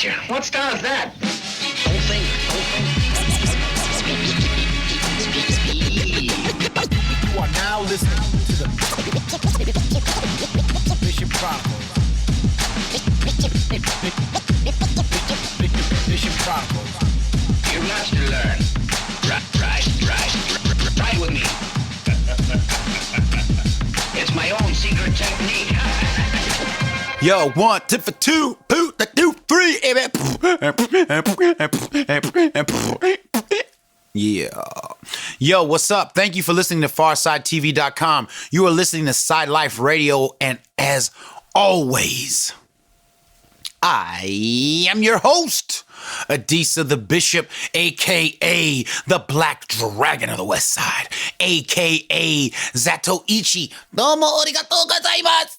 gotcha. What style is that? Whole thing. You are now listening to the Bishop Chronicles. Bishop Chronicles. You're not to learn. Right with me. It's my own secret technique. Yo, 1, 2 for 2, 2, 3. Yeah. Yo, what's up? Thank you for listening to PharcydeTV.com. You are listening to CydeLife Radio, and as always, I am your host, Adisa the Bishop, a.k.a. the Black Dragon of the West Side, a.k.a. Zatoichi, domo arigatou gozaimasu,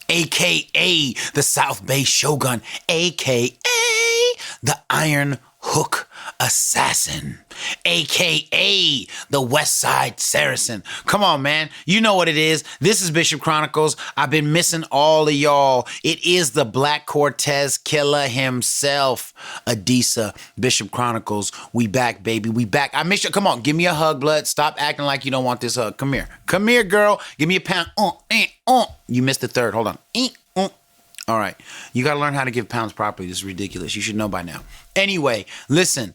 a.k.a. the South Bay Shogun, a.k.a. the Iron Hook Assassin, a.k.a. the West Side Saracen. Come on, man. You know what it is. This is Bishop Chronicles. I've been missing all of y'all. It is the Black Cortez killer himself, Adisa, Bishop Chronicles. We back, baby. We back. I miss you. Come on, give me a hug, blood. Stop acting like you don't want this hug. Come here. Come here, girl. Give me a pound. You missed the third. Hold on. All right. You got to learn how to give pounds properly. This is ridiculous. You should know by now. Anyway, listen.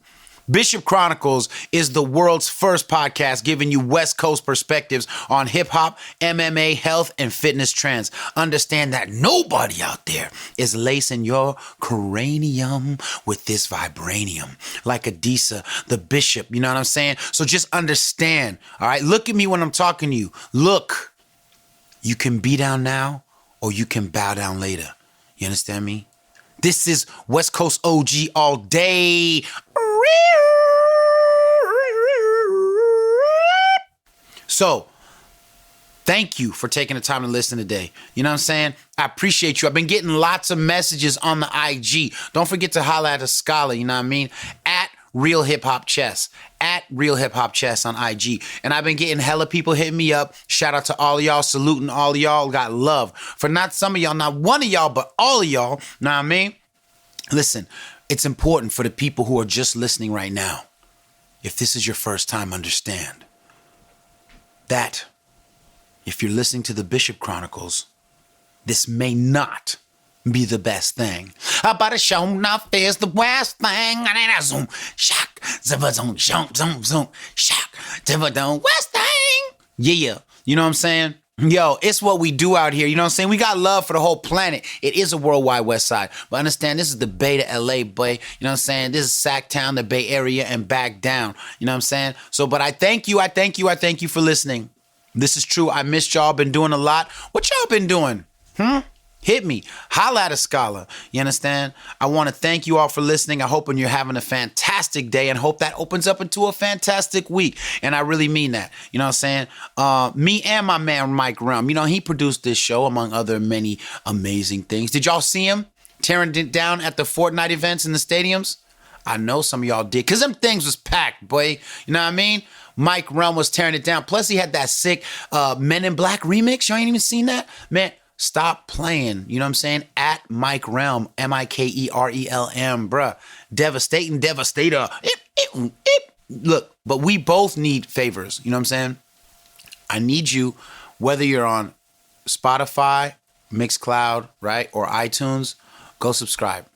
Bishop Chronicles is the world's first podcast giving you West Coast perspectives on hip-hop, MMA, health, and fitness trends. Understand that nobody out there is lacing your cranium with this vibranium like Adisa, the Bishop. You know what I'm saying? So just understand, all right? Look at me when I'm talking to you. Look, you can be down now or you can bow down later. You understand me? This is West Coast OG all day. So, thank you for taking the time to listen today. You know what I'm saying? I appreciate you. I've been getting lots of messages on the IG. Don't forget to holler at a scholar, you know what I mean? At Real Hip Hop Chess. At Real Hip Hop Chess on IG. And I've been getting hella people hitting me up. Shout out to all of y'all. Saluting all of y'all. Got love for not some of y'all, not one of y'all, but all of y'all. Know what I mean? Listen, it's important for the people who are just listening right now. If this is your first time, understand that if you're listening to the Bishop Chronicles, this may not be the best thing. But it sure enough is the worst thing. And then I zoom, shock, zoom, zoom, shock, worst thing. Yeah, you know what I'm saying? Yo, it's what we do out here. You know what I'm saying? We got love for the whole planet. It is a worldwide West Side. But understand, this is the Bay to LA, boy. You know what I'm saying? This is Sacktown, the Bay Area, and back down. You know what I'm saying? So, but I thank you for listening. This is true. I missed y'all. Been doing a lot. What y'all been doing? Hit me. Holla at a scholar. You understand? I want to thank you all for listening. I hope you're having a fantastic day and hope that opens up into a fantastic week. And I really mean that. You know what I'm saying? Me and my man, Mike Realm, you know, he produced this show among other many amazing things. Did y'all see him tearing it down at the Fortnite events in the stadiums? I know some of y'all did because them things was packed, boy. You know what I mean? Mike Realm was tearing it down. Plus, he had that sick Men in Black remix. You ain't even seen that? Man, stop playing. You know what I'm saying? At Mike Realm, Mikerelm, bruh. Devastating devastator. Look, but we both need favors. You know what I'm saying? I need you, whether you're on Spotify, Mixcloud, right, or iTunes, go subscribe.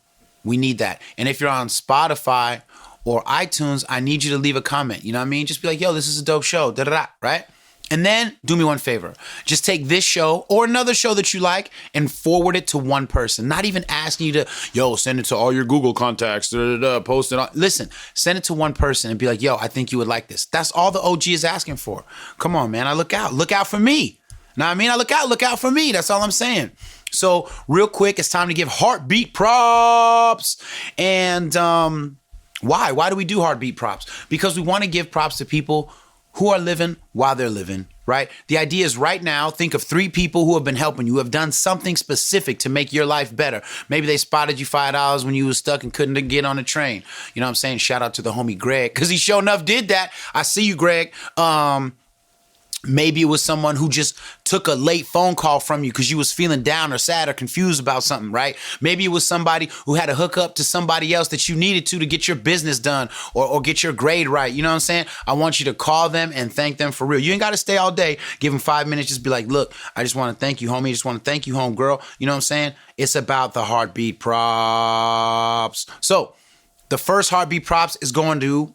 We need that. And if you're on Spotify or iTunes, I need you to leave a comment. You know what I mean? Just be like, yo, this is a dope show, da-da-da, right? And then do me one favor. Just take this show or another show that you like and forward it to one person. Not even asking you to, yo, send it to all your Google contacts, post it on. Listen, send it to one person and be like, yo, I think you would like this. That's all the OG is asking for. Come on, man. I look out. Look out for me. Know what I mean? I look out for me. That's all I'm saying. So real quick, it's time to give heartbeat props. And why? Why do we do heartbeat props? Because we want to give props to people who are living while they're living, right? The idea is right now, think of 3 people who have been helping you, who have done something specific to make your life better. Maybe they spotted you $5 when you was stuck and couldn't get on a train. You know what I'm saying? Shout out to the homie Greg, because he sure enough did that. I see you, Greg. Maybe it was someone who just took a late phone call from you because you was feeling down or sad or confused about something, right? Maybe it was somebody who had to hook up to somebody else that you needed to get your business done or get your grade right. You know what I'm saying? I want you to call them and thank them for real. You ain't got to stay all day. Give them 5 minutes. Just be like, look, I just want to thank you, homie. I just want to thank you, home girl. You know what I'm saying? It's about the heartbeat props. So the first heartbeat props is going to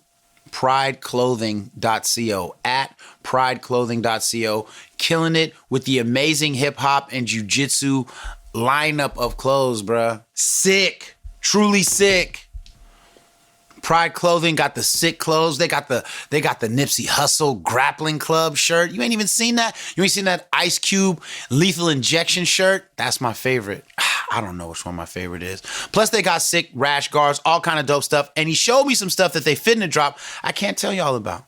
prideclothing.co, at prideclothing.co, killing it with the amazing hip hop and jiu-jitsu lineup of clothes, bruh. Sick, truly sick. Pride Clothing got the sick clothes. They got the Nipsey Hussle Grappling Club shirt. You ain't even seen that? You ain't seen that Ice Cube Lethal Injection shirt? That's my favorite. I don't know which one my favorite is. Plus they got sick rash guards, all kind of dope stuff. And he showed me some stuff that they finna drop. I can't tell y'all about.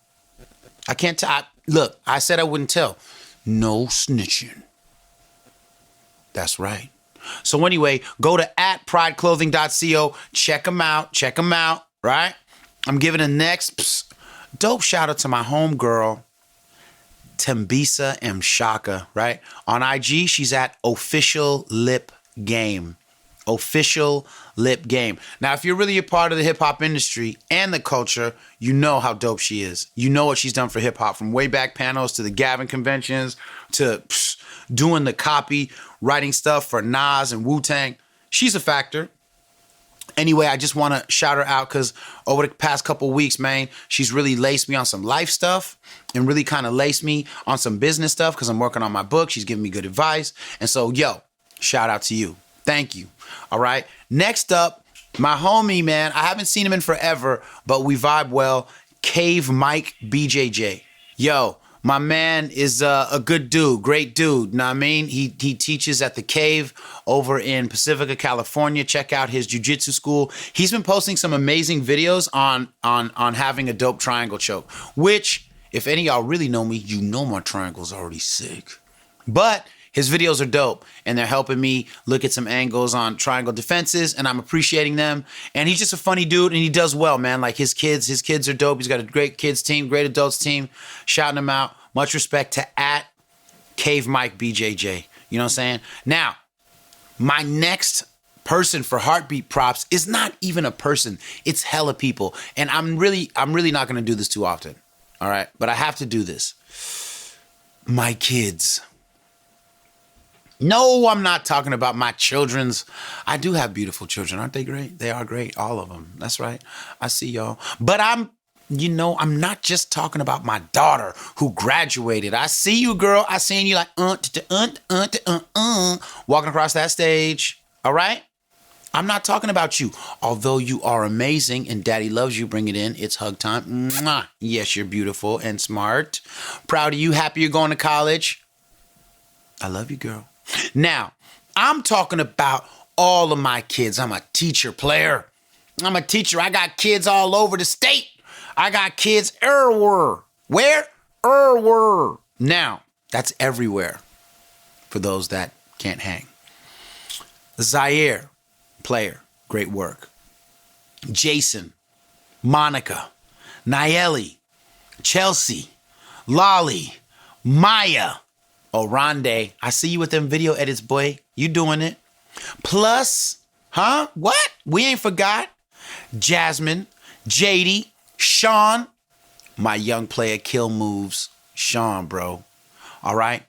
I can't tell. Look, I said I wouldn't tell. No snitching. That's right. So anyway, go to at prideclothing.co. Check them out. Right? I'm giving a next dope shout out to my homegirl, Tembisa M. Shaka, right? On IG, she's at Official Lip Game. Official Lip Game. Now, if you're really a part of the hip hop industry and the culture, you know how dope she is. You know what she's done for hip hop, from way back panels to the Gavin conventions to doing the copy, writing stuff for Nas and Wu-Tang. She's a factor. Anyway, I just want to shout her out because over the past couple weeks, man, she's really laced me on some life stuff and really kind of laced me on some business stuff because I'm working on my book. She's giving me good advice. And so, yo, shout out to you. Thank you. All right. Next up, my homie, man, I haven't seen him in forever, but we vibe well. Cave Mike BJJ. Yo, my man is a good dude, great dude. Know what I mean? He teaches at the Cave over in Pacifica, California. Check out his jiu-jitsu school. He's been posting some amazing videos on having a dope triangle choke, which, if any of y'all really know me, you know my triangle's already sick. But his videos are dope, and they're helping me look at some angles on triangle defenses, and I'm appreciating them. And he's just a funny dude, and he does well, man. Like his kids are dope. He's got a great kids team, great adults team. Shouting him out. Much respect to at Cave Mike BJJ. You know what I'm saying? Now, my next person for heartbeat props is not even a person. It's hella people. And I'm really not going to do this too often. All right? But I have to do this. My kids. No, I'm not talking about my children's. I do have beautiful children. Aren't they great? They are great. All of them. That's right. I see y'all. But I'm not just talking about my daughter who graduated. I see you, girl. I seen you like, walking across that stage. All right? I'm not talking about you. Although you are amazing and daddy loves you, bring it in. It's hug time. Mwah. Yes, you're beautiful and smart. Proud of you. Happy you're going to college. I love you, girl. Now, I'm talking about all of my kids. I'm a teacher, player. I'm a teacher. I got kids all over the state. I got kids everywhere. Where? Everywhere. Now, that's everywhere for those that can't hang. Zaire, player, great work. Jason, Monica, Nayeli, Chelsea, Lolly, Maya, Orande. I see you with them video edits, boy. You doing it. Plus, what? We ain't forgot. Jasmine, JD, Sean, my young player kill moves. Sean, bro. All right.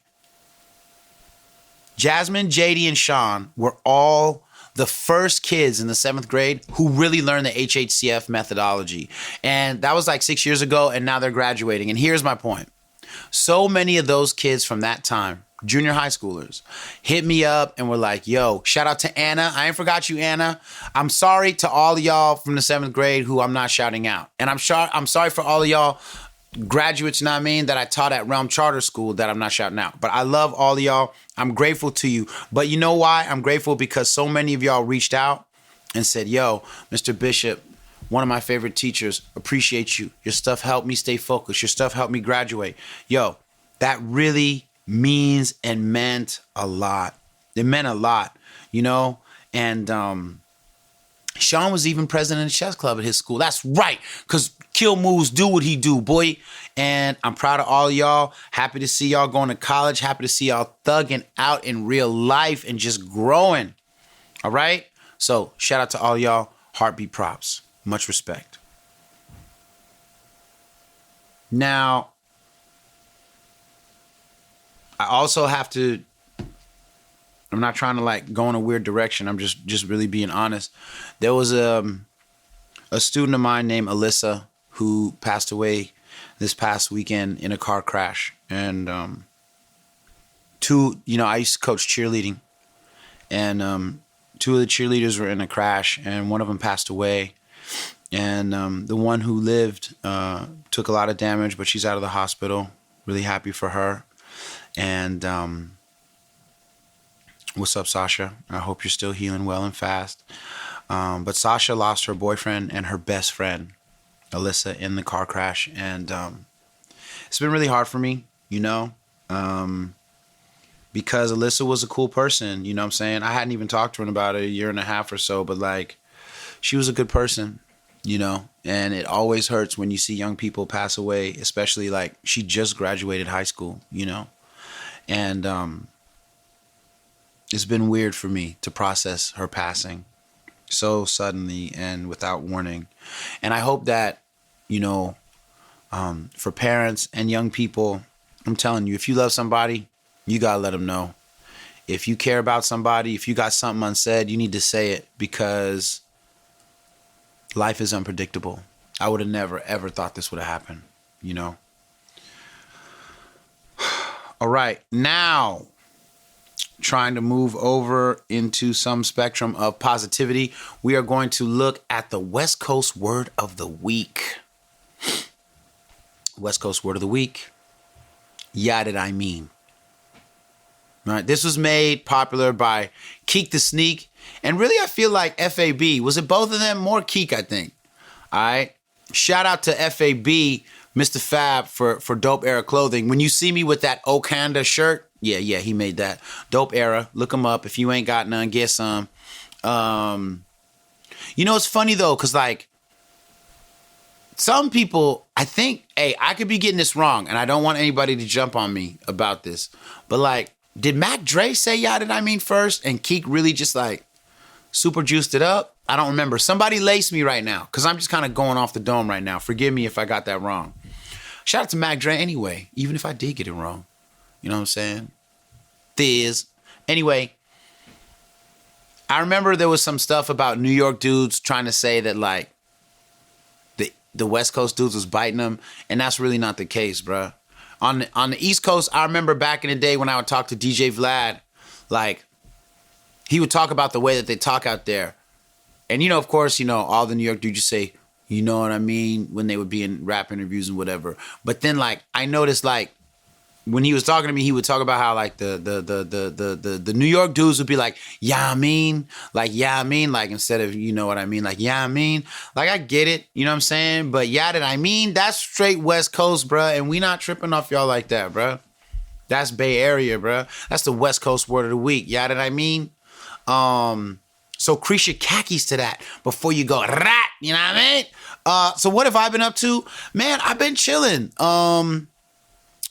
Jasmine, JD, and Sean were all the first kids in the 7th grade who really learned the HHCF methodology. And that was like 6 years ago, and now they're graduating. And here's my point. So many of those kids from that time, junior high schoolers, hit me up and were like, yo, shout out to Anna. I ain't forgot you, Anna. I'm sorry to all of y'all from the 7th grade who I'm not shouting out. And I'm sorry for all of y'all graduates, you know what I mean, that I taught at Realm Charter School that I'm not shouting out. But I love all of y'all. I'm grateful to you. But you know why? I'm grateful because so many of y'all reached out and said, yo, Mr. Bishop, one of my favorite teachers, appreciate you. Your stuff helped me stay focused. Your stuff helped me graduate. Yo, that really means and meant a lot. It meant a lot, you know? And Sean was even president of the chess club at his school. That's right, because Kill Moves do what he do, boy. And I'm proud of all y'all. Happy to see y'all going to college. Happy to see y'all thugging out in real life and just growing. All right? So shout out to all y'all. Heartbeat props. Much respect. Now, I also have to, I'm not trying to like go in a weird direction. I'm just really being honest. There was a student of mine named Alyssa who passed away this past weekend in a car crash. And I used to coach cheerleading, and two of the cheerleaders were in a crash, and one of them passed away. And the one who lived took a lot of damage, but she's out of the hospital. Really happy for her. And what's up, Sasha? I hope you're still healing well and fast. But Sasha lost her boyfriend and her best friend, Alyssa, in the car crash. And it's been really hard for me, because Alyssa was a cool person, you know what I'm saying? I hadn't even talked to her in about a year and a half or so, but like, she was a good person, and it always hurts when you see young people pass away, especially like she just graduated high school, and it's been weird for me to process her passing so suddenly and without warning. And I hope that, for parents and young people, I'm telling you, if you love somebody, you gotta let them know. If you care about somebody, if you got something unsaid, you need to say it, because life is unpredictable. I would have never, ever thought this would have happened, All right, now trying to move over into some spectrum of positivity, we are going to look at the West Coast word of the week. West Coast word of the week. Yeah, did I mean? All right, this was made popular by Keek the Sneak, and really I feel like FAB. Was it both of them? More Keek, I think. All right. Shout out to FAB, Mr. Fab, for Dope Era clothing. When you see me with that Okanda shirt, yeah, he made that. Dope Era. Look him up. If you ain't got none, get some. It's funny though, because like some people, I think, I could be getting this wrong, and I don't want anybody to jump on me about this, but like, did Mac Dre say yeah did I mean first, and Keek really just like super juiced it up? I don't remember. Somebody lace me right now, because I'm just kind of going off the dome right now. Forgive me if I got that wrong. Shout out to Mac Dre anyway, even if I did get it wrong. You know what I'm saying? Thiz. Anyway, I remember there was some stuff about New York dudes trying to say that like the West Coast dudes was biting them, and that's really not the case, bruh. On the East Coast, I remember back in the day when I would talk to DJ Vlad, like, he would talk about the way that they talk out there. And, of course, all the New York dudes just say, you know what I mean, when they would be in rap interviews and whatever. But then, like, I noticed, like, when he was talking to me, he would talk about how, like, the New York dudes would be like, yeah, I mean, like, instead of, you know what I mean, like, yeah, I mean, like, I get it, you know what I'm saying? But yeah, did I mean, that's straight West Coast, bruh, and we not tripping off y'all like that, bruh. That's Bay Area, bruh. That's the West Coast word of the week. Yeah, did I mean? So crease your khakis to that before you go, rat, you know what I mean? So what have I been up to? Man, I've been chilling.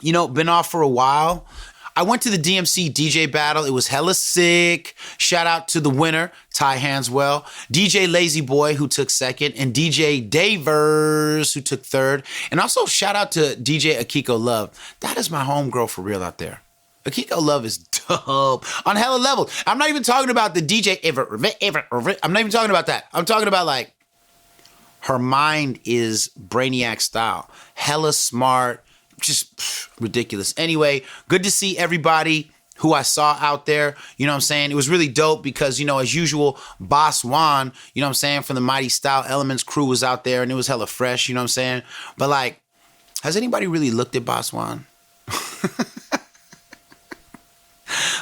Been off for a while. I went to the DMC DJ battle. It was hella sick. Shout out to the winner, Ty Hanswell, DJ Lazy Boy, who took second, and DJ Davers, who took third. And also shout out to DJ Akiko Love. That is my homegirl for real out there. Akiko Love is dope on hella levels. I'm not even talking about the DJ I'm not even talking about that. I'm talking about like her mind is Brainiac style. Hella smart. Just ridiculous. Anyway, good to see everybody who I saw out there. You know what I'm saying? It was really dope because, as usual, Boss Juan, you know what I'm saying, from the Mighty Style Elements crew was out there, and it was hella fresh, you know what I'm saying? But like, has anybody really looked at Boss Juan?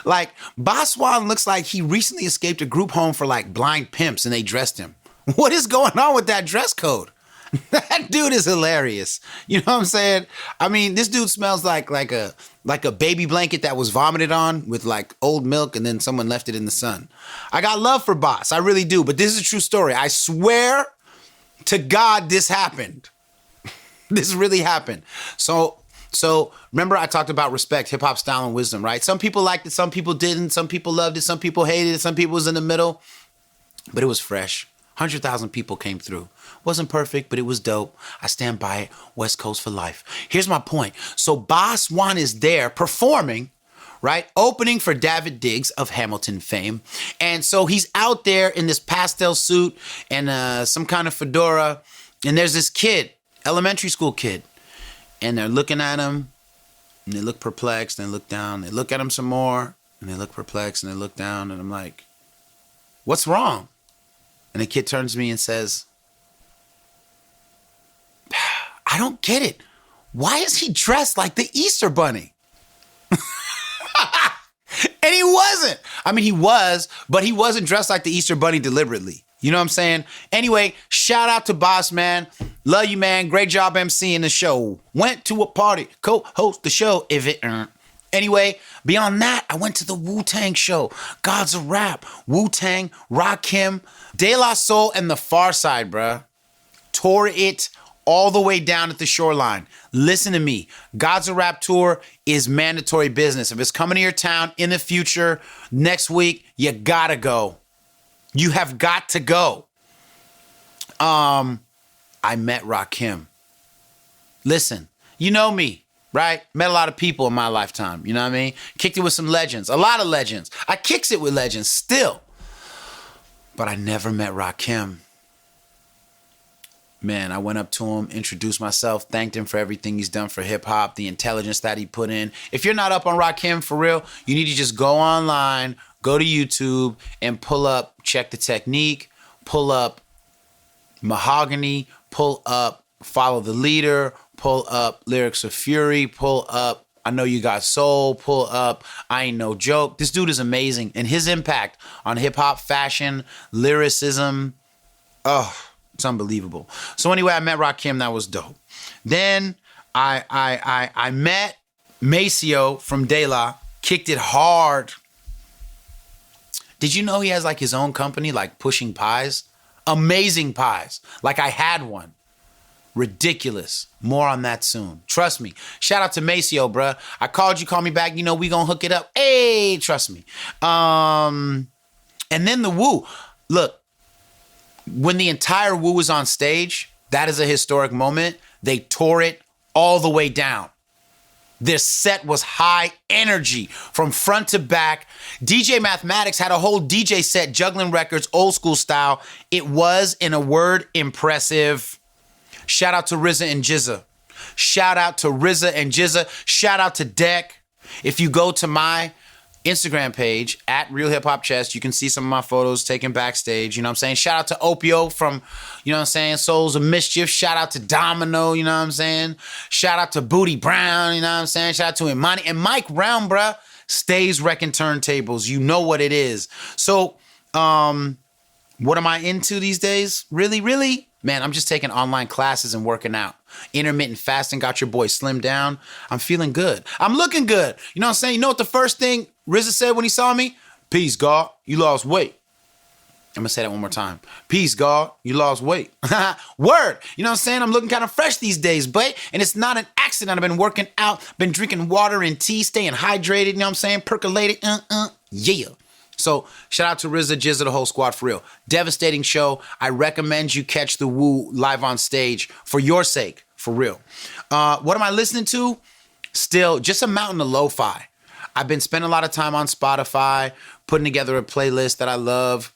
Like, Boss Juan looks like he recently escaped a group home for like blind pimps and they dressed him. What is going on with that dress code? That dude is hilarious. You know what I'm saying? I mean, this dude smells like a baby blanket that was vomited on with like old milk and then someone left it in the sun. I got love for Boss. I really do. But this is a true story. I swear to God this happened. This really happened. So remember I talked about respect, hip hop style and wisdom, right? Some people liked it, some people didn't, some people loved it, some people hated it, some people was in the middle. But it was fresh. 100,000 people came through. Wasn't perfect, but it was dope. I stand by it. West Coast for life. Here's my point. So Boss One is there performing, right? Opening for David Diggs of Hamilton fame. And so he's out there in this pastel suit and some kind of fedora. And there's this kid, elementary school kid. And they're looking at him. And they look perplexed. And they look down. They look at him some more. And they look perplexed. And they look down. And I'm like, what's wrong? And the kid turns to me and says, I don't get it. Why is he dressed like the Easter Bunny? And he wasn't. I mean, he was, but he wasn't dressed like the Easter Bunny deliberately. You know what I'm saying? Anyway, shout out to Boss, man. Love you, man. Great job emceeing the show. Went to a party, co-host the show, if it earned. Anyway, beyond that, I went to the Wu-Tang show. Gods of Rap, Wu-Tang, Rakim, De La Soul, and the Pharcyde, bruh. Tore it all the way down at the shoreline. Listen to me. Gods of Rap tour is mandatory business. If it's coming to your town in the future, next week, you gotta go. You have got to go. I met Rakim. Listen, you know me. Right? Met a lot of people in my lifetime. You know what I mean? Kicked it with some legends. A lot of legends. I kicks it with legends still. But I never met Rakim. Man, I went up to him, introduced myself, thanked him for everything he's done for hip-hop, the intelligence that he put in. If you're not up on Rakim for real, you need to just go online, go to YouTube, and pull up Check the Technique, pull up Mahogany, pull up Follow the Leader, pull up Lyrics of Fury, pull up I Know You Got Soul, pull up I Ain't No Joke. This dude is amazing. And his impact on hip-hop, fashion, lyricism, it's unbelievable. So anyway, I met Rakim. That was dope. Then I met Maceo from De La, kicked it hard. Did you know he has like his own company, like Pushing Pies? Amazing pies. Like I had one. Ridiculous. More on that soon. Trust me. Shout out to Maceo, bruh. I called you, call me back. You know, we gonna hook it up. Hey, trust me. And then the Wu. Look, when the entire Wu was on stage, that is a historic moment. They tore it all the way down. Their set was high energy from front to back. DJ Mathematics had a whole DJ set, juggling records, old school style. It was, in a word, impressive. Shout out to RZA and Jizza. Shout out to RZA and Jizza. Shout out to Deck. If you go to my Instagram page, at Real Hip Hop Chest, you can see some of my photos taken backstage. You know what I'm saying? Shout out to Opio from, you know what I'm saying, Souls of Mischief. Shout out to Domino, you know what I'm saying? Shout out to Booty Brown, you know what I'm saying? Shout out to Imani. And Mike Round, bruh, stays wrecking turntables. You know what it is. So, what am I into these days? Really? Man, I'm just taking online classes and working out. Intermittent fasting got your boy slimmed down. I'm feeling good. I'm looking good. You know what I'm saying? You know what the first thing RZA said when he saw me? Peace, God. You lost weight. I'm going to say that one more time. Peace, God. You lost weight. Word. You know what I'm saying? I'm looking kind of fresh these days, but and it's not an accident. I've been working out, been drinking water and tea, staying hydrated. You know what I'm saying? Percolated. Yeah. So shout out to RZA, Jizza, the whole squad for real. Devastating show. I recommend you catch the Wu live on stage for your sake, for real. What am I listening to? Still, just a mountain of lo-fi. I've been spending a lot of time on Spotify, putting together a playlist that I love.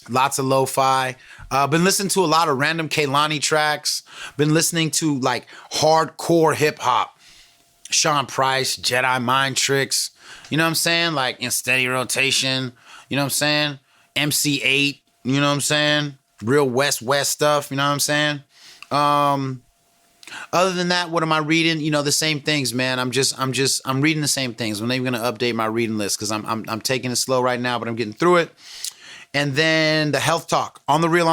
Lots of lo-fi. Been listening to a lot of random Kehlani tracks. Been listening to like hardcore hip hop. Sean Price, Jedi Mind Tricks. You know what I'm saying? Like in steady rotation. You know what I'm saying? MC8. You know what I'm saying? Real West stuff. You know what I'm saying? Other than that, what am I reading? You know, the same things, man. I'm reading the same things. I'm not even gonna update my reading list because I'm taking it slow right now, but I'm getting through it. And then the health talk on the real.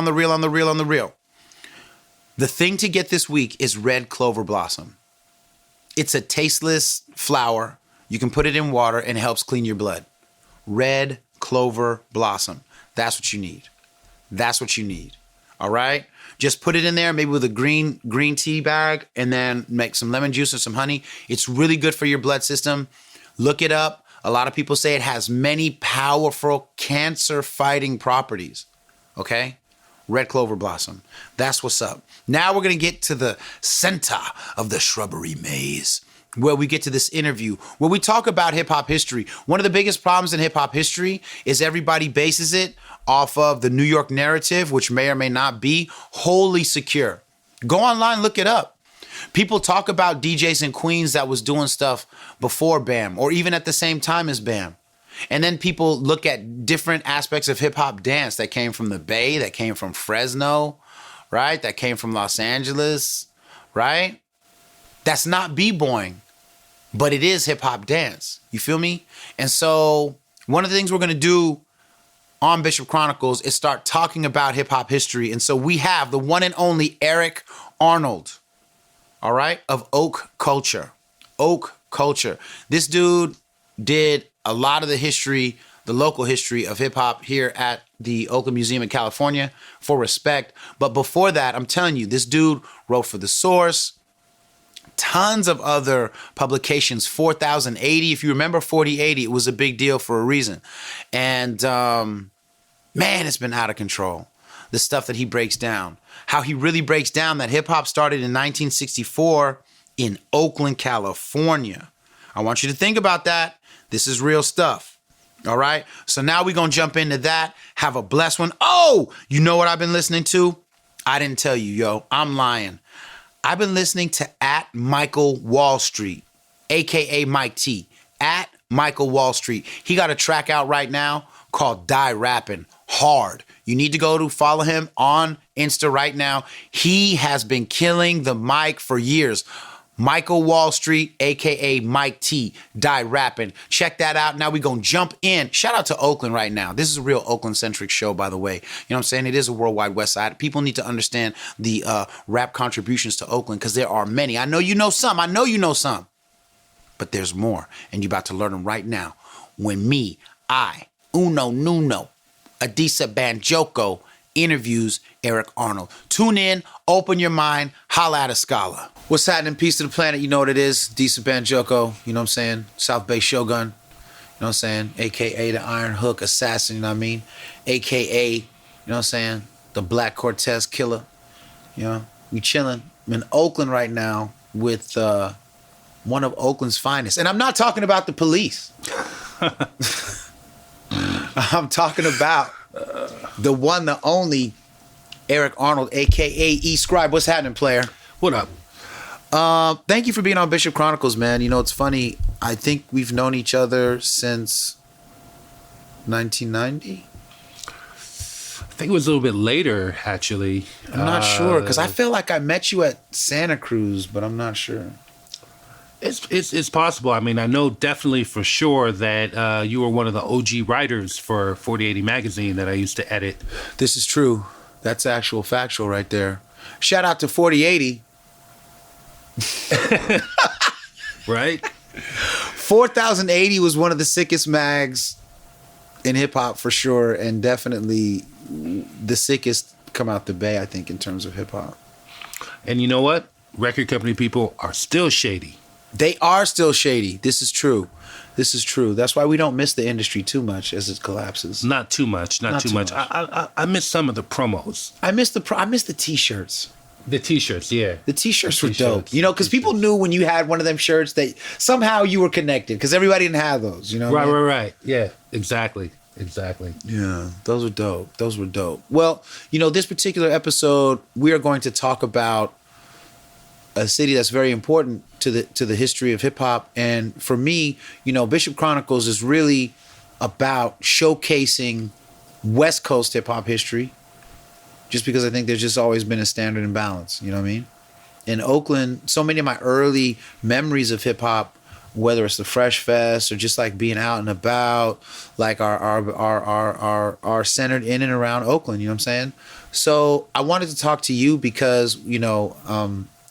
The thing to get this week is red clover blossom. It's a tasteless flower. You can put it in water and it helps clean your blood. Red clover blossom. That's what you need. That's what you need. All right? Just put it in there, maybe with a green tea bag, and then make some lemon juice or some honey. It's really good for your blood system. Look it up. A lot of people say it has many powerful cancer-fighting properties. Okay? Red clover blossom. That's what's up. Now we're going to get to the center of the shrubbery maze, where we get to this interview, where we talk about hip-hop history. One of the biggest problems in hip-hop history is everybody bases it off of the New York narrative, which may or may not be wholly secure. Go online, look it up. People talk about DJs in Queens that was doing stuff before BAM, or even at the same time as BAM. And then people look at different aspects of hip-hop dance that came from the Bay, that came from Fresno, right? That came from Los Angeles, right? That's not b-boying, but it is hip-hop dance. You feel me? And so one of the things we're going to do on Bishop Chronicles is start talking about hip-hop history. And so we have the one and only Eric Arnold, all right, of Oak Culture. Oak Culture. This dude did a lot of the history, the local history of hip-hop here at the Oakland Museum in California for respect. But before that, I'm telling you, this dude wrote for The Source, tons of other publications, 4080. If you remember 4080, it was a big deal for a reason. And man, it's been out of control. The stuff that he breaks down, how he really breaks down that hip hop started in 1964 in Oakland, California. I want you to think about that. This is real stuff. All right. So now we're going to jump into that. Have a blessed one. Oh, you know what I've been listening to? I didn't tell you, yo. I'm lying. I've been listening to @Michael Wall Street, a.k.a. Mike T. @Michael Wall Street. He got a track out right now called Die Rappin' Hard. You need to go to follow him on Insta right now. He has been killing the mic for years. Michael Wall Street, a.k.a. Mike T, Die Rappin'. Check that out. Now we're going to jump in. Shout out to Oakland right now. This is a real Oakland-centric show, by the way. You know what I'm saying? It is a worldwide West Side. People need to understand the rap contributions to Oakland because there are many. I know you know some. I know you know some. But there's more. And you're about to learn them right now. When me, Uno Nuno, Adisa Banjoko interviews Eric Arnold. Tune in, open your mind, holla at a scholar. What's happening? Peace to the planet. You know what it is. Adisa Banjoko, you know what I'm saying? South Bay Shogun, you know what I'm saying? AKA the Iron Hook Assassin, you know what I mean? AKA, you know what I'm saying? The Black Cortez Killer. You know, we chilling. I'm in Oakland right now with one of Oakland's finest. And I'm not talking about the police. I'm talking about the one, the only Eric Arnold, a.k.a. E-Scribe. What's happening, player? What up? Thank you for being on Bishop Chronicles, man. You know, it's funny. I think we've known each other since 1990. I think it was a little bit later, actually. I'm not sure, because I feel like I met you at Santa Cruz, but I'm not sure. It's possible. I mean, I know definitely for sure that you were one of the OG writers for 4080 magazine that I used to edit. This is true. That's actual factual right there. Shout out to 4080. Right? 4080 was one of the sickest mags in hip hop for sure, and definitely the sickest come out the Bay, I think, in terms of hip hop. And you know what? Record company people are still shady. They are still shady. This is true. This is true. That's why we don't miss the industry too much as it collapses. Not too much. Not too much. I miss some of the promos. I miss the t-shirts. The t-shirts, yeah. The t-shirts were dope. You know, because people knew when you had one of them shirts that somehow you were connected because everybody didn't have those, you know? Right. Yeah, exactly. Yeah, those were dope. Well, you know, this particular episode, we are going to talk about a city that's very important to the history of hip hop. And for me, you know, Bishop Chronicles is really about showcasing West Coast hip hop history, just because I think there's just always been a standard and balance. You know what I mean? In Oakland, so many of my early memories of hip hop whether it's the Fresh Fest or just like being out and about, like are centered in and around Oakland. You know what I'm saying? So I wanted to talk to you because, you know,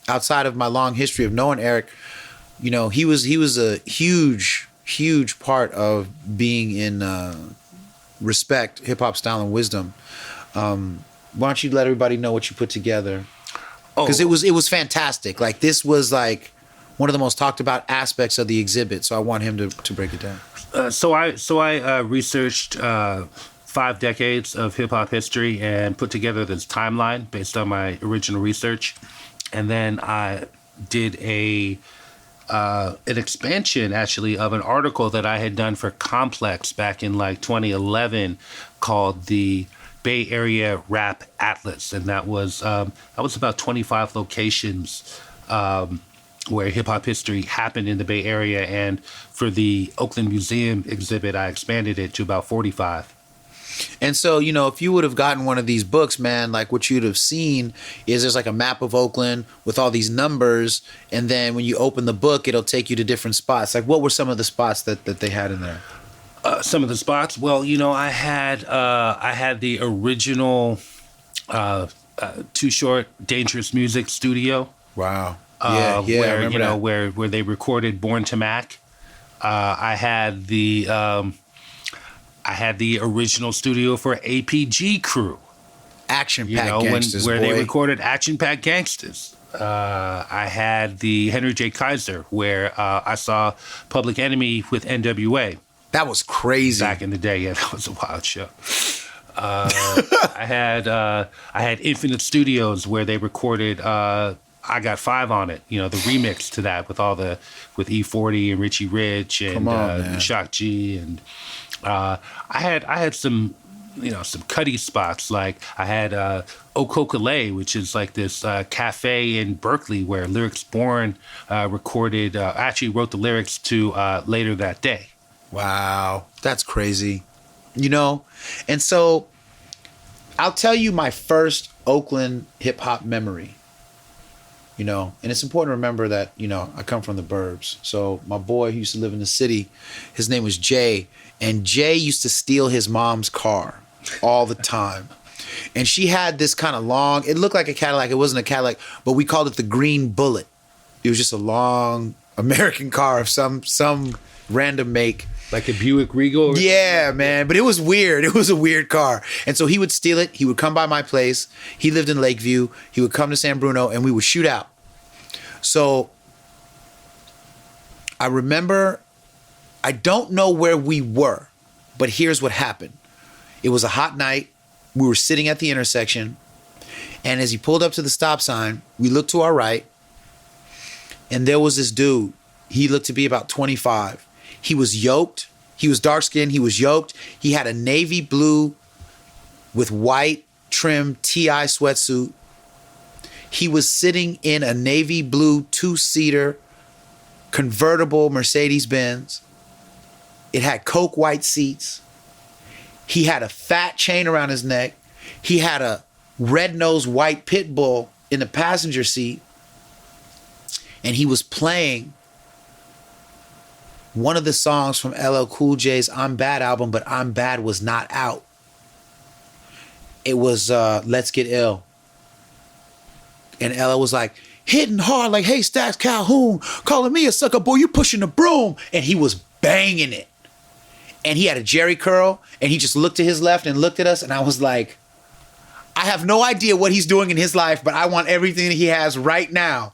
outside of my long history of knowing Eric, you know, he was a huge part of being in Respect, Hip Hop Style and Wisdom. Why don't you let everybody know what you put together? Because it was fantastic. Like, this was like one of the most talked about aspects of the exhibit. So I want him to break it down. So I researched 5 decades of hip hop history and put together this timeline based on my original research, and then I did an expansion actually of an article that I had done for Complex back in like 2011 called the Bay Area Rap Atlas, and that was about 25 locations where hip hop history happened in the Bay Area, and for the Oakland Museum exhibit, I expanded it to about 45. And so, you know, if you would have gotten one of these books, man, like what you'd have seen is there's like a map of Oakland with all these numbers, and then when you open the book, it'll take you to different spots. Like, what were some of the spots that they had in there? Some of the spots. Well, you know, I had the original Too Short Dangerous Music studio. Wow. Where you know where they recorded Born to Mac. I had the original studio for APG Crew. Action You Pack know, Gangsters, where they boy. recorded Action Pack Gangsters. I had the Henry J. Kaiser, where I saw Public Enemy with NWA. That was crazy. Back in the day, yeah, that was a wild show. I had Infinite Studios, where they recorded I Got Five on It, you know, the remix to that with E40 and Richie Rich and Shock G, and I had some, you know, some Cuddy spots. Like I had Okokole, which is like this cafe in Berkeley where Lyrics Born recorded, actually wrote the lyrics to Later That Day. Wow, that's crazy. You know, and so I'll tell you my first Oakland hip hop memory. You know, and it's important to remember that, you know, I come from the burbs. So my boy who used to live in the city, his name was Jay, and Jay used to steal his mom's car all the time. And she had this kind of long, it looked like a Cadillac, it wasn't a Cadillac, but we called it the Green Bullet. It was just a long American car of some random make. Like a Buick Regal? Yeah, man. But it was weird. It was a weird car. And so he would steal it. He would come by my place. He lived in Lakeview. He would come to San Bruno and we would shoot out. So I remember, I don't know where we were, but here's what happened. It was a hot night. We were sitting at the intersection. And as he pulled up to the stop sign, we looked to our right. And there was this dude. He looked to be about 25. He was yoked. He was dark skinned. He was yoked. He had a navy blue with white trim TI sweatsuit. He was sitting in a navy blue 2-seater convertible Mercedes Benz. It had coke white seats. He had a fat chain around his neck. He had a red-nosed white pit bull in the passenger seat. And he was playing one of the songs from LL Cool J's I'm Bad album, but I'm Bad was not out. It was Let's Get Ill. And LL was like, hitting hard like Haystacks Calhoun, calling me a sucker boy, you pushing the broom. And he was banging it. And he had a jerry curl, and he just looked to his left and looked at us, and I was like, I have no idea what he's doing in his life, but I want everything that he has right now.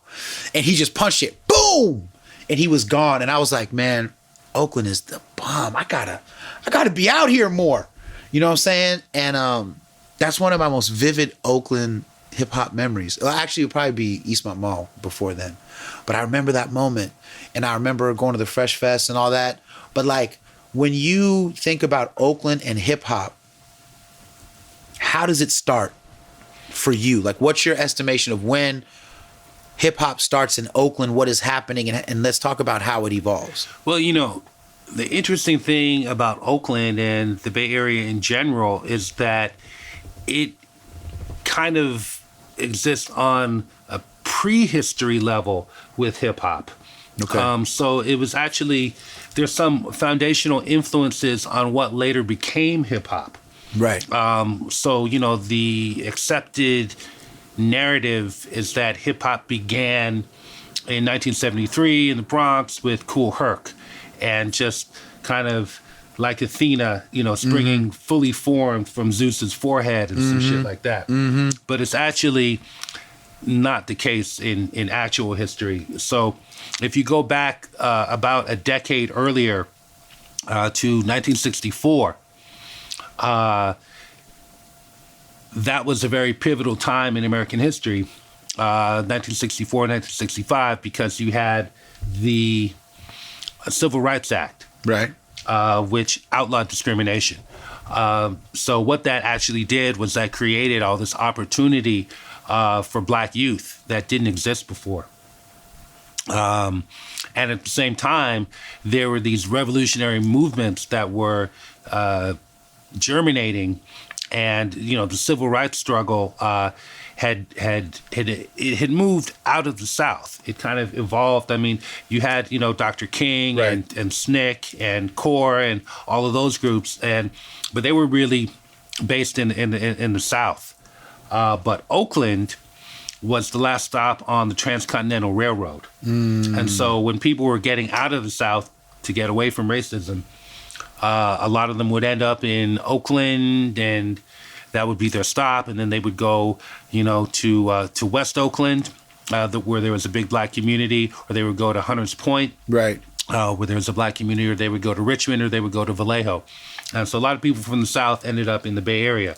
And he just punched it. Boom! And he was gone. And I was like, man, Oakland is the bomb. I gotta be out here more. You know what I'm saying? And that's one of my most vivid Oakland hip hop memories. Well, actually, it would probably be Eastmont Mall before then. But I remember that moment. And I remember going to the Fresh Fest and all that. But like, when you think about Oakland and hip hop, how does it start for you? Like, what's your estimation of when hip hop starts in Oakland? What is happening? And let's talk about how it evolves. Well, you know, the interesting thing about Oakland and the Bay Area in general is that it kind of exists on a prehistory level with hip hop. Okay. So it was actually, there's some foundational influences on what later became hip hop. Right. So, the accepted narrative is that hip hop began in 1973 in the Bronx with Kool Herc, and just kind of like Athena, springing fully formed from Zeus's forehead and some shit like that. But it's actually not the case in actual history. So if you go back about a decade earlier to 1964, that was a very pivotal time in American history, 1964, 1965, because you had the Civil Rights Act, Right. which outlawed discrimination. So what that actually did was that created all this opportunity for black youth that didn't exist before. And at the same time, there were these revolutionary movements that were germinating, and the civil rights struggle had moved out of the South. It kind of evolved. I mean, you had Dr. King Right. and SNCC and CORE and all of those groups, but they were really based in the South. But Oakland was the last stop on the Transcontinental Railroad. And so when people were getting out of the South to get away from racism, a lot of them would end up in Oakland, and that would be their stop. And then they would go, to West Oakland, where there was a big black community, or they would go to Hunters Point, Right. where there was a black community, or they would go to Richmond, or they would go to Vallejo. And so a lot of people from the South ended up in the Bay Area.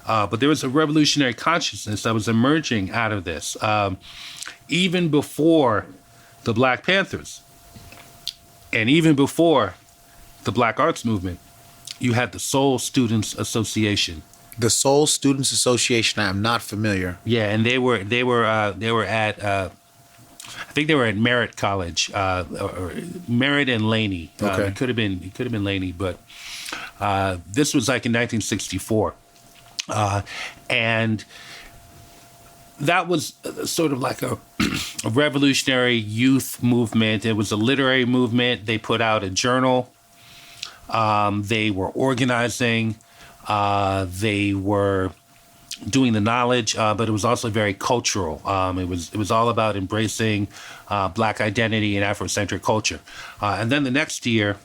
But there was a revolutionary consciousness that was emerging out of this. Even before the Black Panthers, and even before the Black Arts Movement, you had the Soul Students Association. The Soul Students Association. I am not familiar. Yeah, and they were at I think they were at Merritt College, or Merritt and Laney. Okay. It could have been Laney, but this was like in 1964. And that was sort of like a revolutionary youth movement. It was a literary movement. They put out a journal. They were organizing. They were doing the knowledge, but it was also very cultural. It was all about embracing black identity and Afrocentric culture. And then the next year,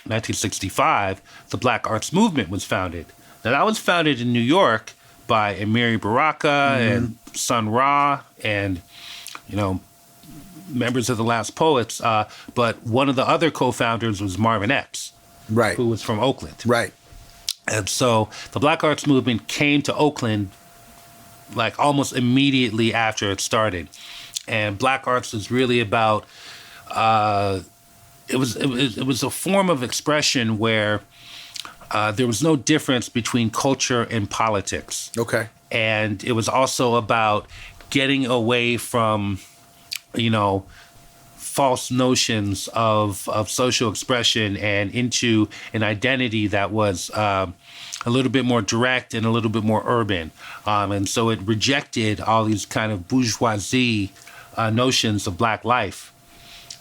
1965, the Black Arts Movement was founded. Now, that was founded in New York by Amiri Baraka and Sun Ra and, members of the Last Poets. But one of the other co-founders was Marvin X, Right. who was from Oakland. Right. And so the Black Arts Movement came to Oakland like almost immediately after it started. And Black Arts was really about, it was a form of expression where there was no difference between culture and politics. Okay. And it was also about getting away from, false notions of social expression and into an identity that was a little bit more direct and a little bit more urban. And so it rejected all these kind of bourgeoisie notions of black life.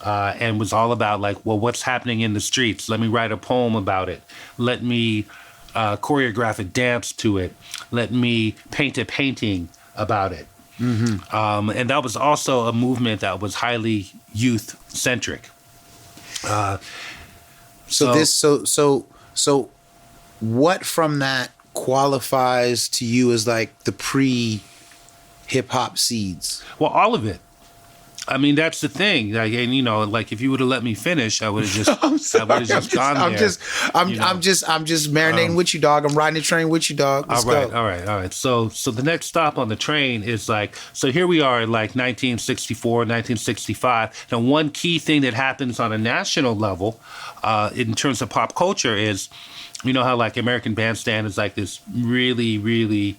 And was all about what's happening in the streets? Let me write a poem about it. Let me choreograph a dance to it. Let me paint a painting about it. Mm-hmm. And that was also a movement that was highly youth-centric. So what from that qualifies to you as like the pre-hip-hop seeds? Well, all of it. I mean, that's the thing. If you would have let me finish, I would have just gone there. I'm just marinating with you, dog. I'm riding the train with you, dog. Let's All go. right. So the next stop on the train is so here we are in 1964, 1965. Now, one key thing that happens on a national level in terms of pop culture is, how American Bandstand is this really, really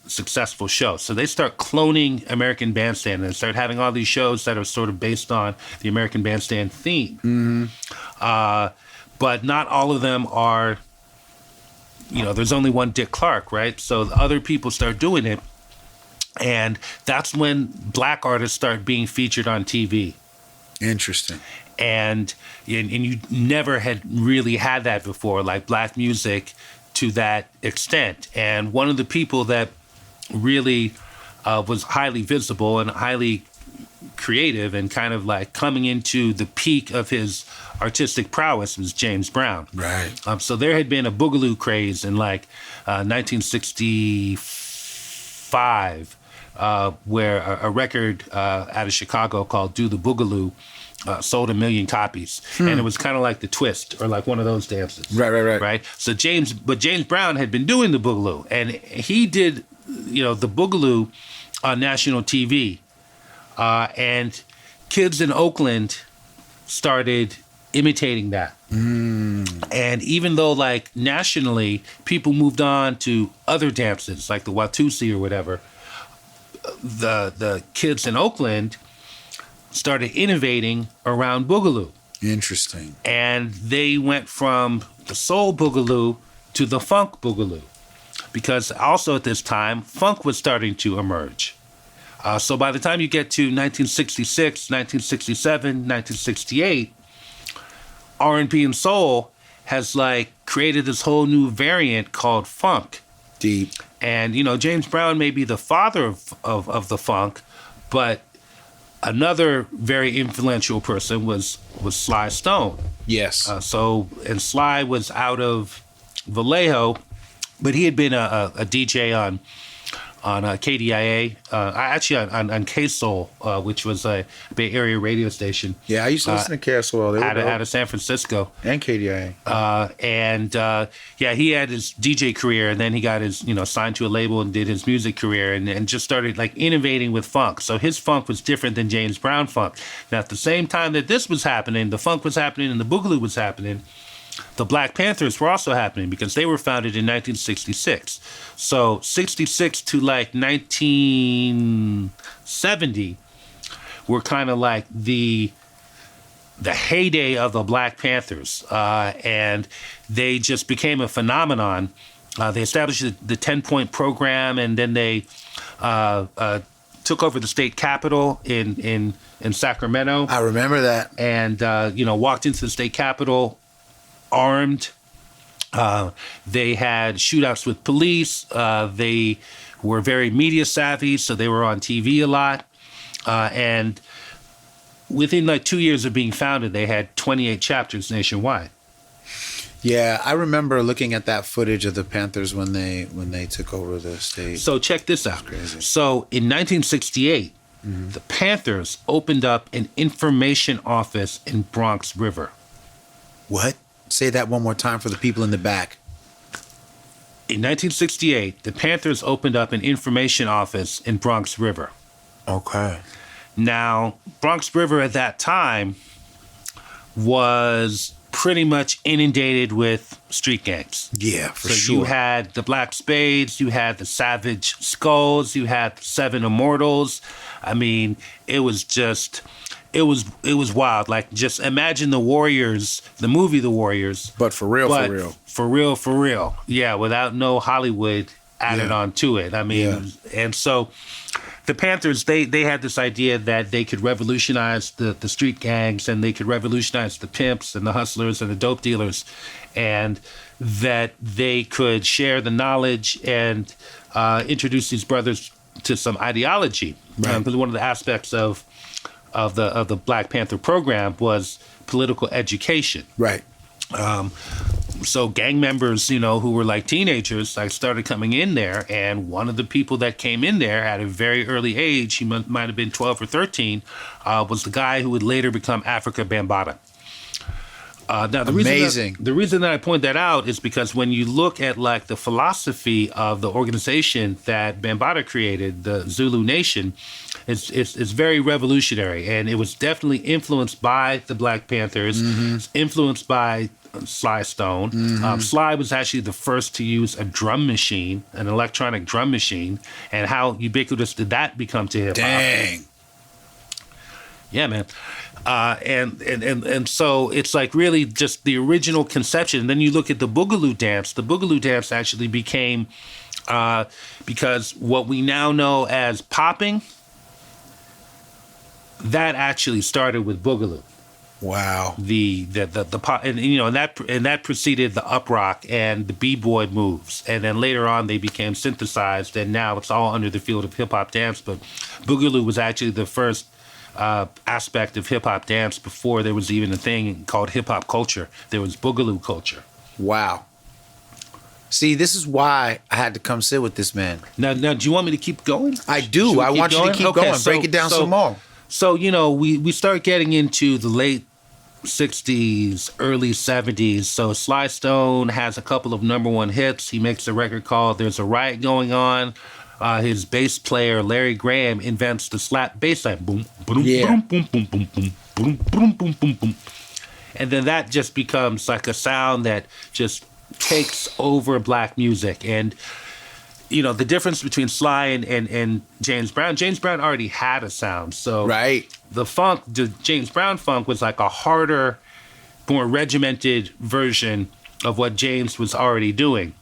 successful show. So they start cloning American Bandstand and start having all these shows that are sort of based on the American Bandstand theme. Mm-hmm. But not all of them are, there's only one Dick Clark, right? So the other people start doing it. And that's when black artists start being featured on TV. Interesting. And you never had really had that before, like black music to that extent. And one of the people that really was highly visible and highly creative and kind of like coming into the peak of his artistic prowess was James Brown. Right. So there had been a boogaloo craze in like 1965 where a record out of Chicago called Do the Boogaloo sold 1 million copies. And it was kind of like the twist or like one of those dances. Right. So James Brown had been doing the boogaloo, and he did, the boogaloo on national TV. And kids in Oakland started imitating that. And even though like nationally people moved on to other dances like the Watusi or whatever, the kids in Oakland started innovating around boogaloo. Interesting. And they went from the soul boogaloo to the funk boogaloo, because also at this time funk was starting to emerge. So by the time you get to 1966, 1967, 1968, R&B and soul has like created this whole new variant called funk. Deep. And James Brown may be the father of the funk, but another very influential person was Sly Stone. Yes. And Sly was out of Vallejo, but he had been a DJ on KDIA, actually on K-Soul, which was a Bay Area radio station. Yeah, I used to listen to K-Soul. Out of San Francisco. And KDIA. He had his DJ career, and then he got his, signed to a label and did his music career and just started like innovating with funk. So his funk was different than James Brown funk. Now, at the same time that this was happening, the funk was happening and the boogaloo was happening, the Black Panthers were also happening because they were founded in 1966. So 66 to like 1970 were kind of like the heyday of the Black Panthers. And they just became a phenomenon. They established the 10-point program, and then they took over the state capitol in Sacramento. I remember that. And, walked into the state capitol armed. They had shootouts with police. They were very media savvy, so they were on TV a lot. And within like 2 years of being founded, they had 28 chapters nationwide. Yeah, I remember looking at that footage of the Panthers when they took over the state. So check this out. Crazy. So in 1968, the Panthers opened up an information office in Bronx River. What? Say that one more time for the people in the back. In 1968, the Panthers opened up an information office in Bronx River. Okay. Now, Bronx River at that time was pretty much inundated with street gangs. Yeah, for so sure. You had the Black Spades, you had the Savage Skulls, you had the Seven Immortals. I mean, it was just... It was wild. Like, just imagine the Warriors, the movie The Warriors. But for real. For real. Yeah, without no Hollywood added on to it. I mean, and so the Panthers, they had this idea that they could revolutionize the street gangs, and they could revolutionize the pimps and the hustlers and the dope dealers, and that they could share the knowledge and introduce these brothers to some ideology. Right. Because one of the aspects of the Black Panther program was political education. Right. So gang members, who were like teenagers, like started coming in there, and one of the people that came in there at a very early age, he might have been 12 or 13, was the guy who would later become Africa Bambaataa. Now, the reason that I point that out is because when you look at like the philosophy of the organization that Bambaataa created, the Zulu Nation, it's very revolutionary, and it was definitely influenced by the Black Panthers, influenced by Sly Stone. Sly was actually the first to use a drum machine, an electronic drum machine, and how ubiquitous did that become to hip hop? Dang. Yeah, man. And so it's like really just the original conception. And then you look at the Boogaloo dance. The Boogaloo dance actually became, because what we now know as popping that actually started with Boogaloo. Wow. The pop, and that preceded the up rock and the b-boy moves, and then later on they became synthesized, and now it's all under the field of hip hop dance. But Boogaloo was actually the first aspect of hip hop dance before there was even a thing called hip hop culture. There was Boogaloo culture. Wow. See, this is why I had to come sit with this man. Now, do you want me to keep going? I do. I want you to keep going. Break it down some more. So, we start getting into the late 60s, early 70s. So Sly Stone has a couple of number one hits. He makes a record called There's a Riot Going On. His bass player, Larry Graham, invents the slap bass line. Boom, boom, boom, boom, boom, boom, boom, boom, boom, boom, boom, boom. And then that just becomes like a sound that just takes over black music. And the difference between Sly and James Brown already had a sound. So right. The James Brown funk was like a harder, more regimented version of what James was already doing.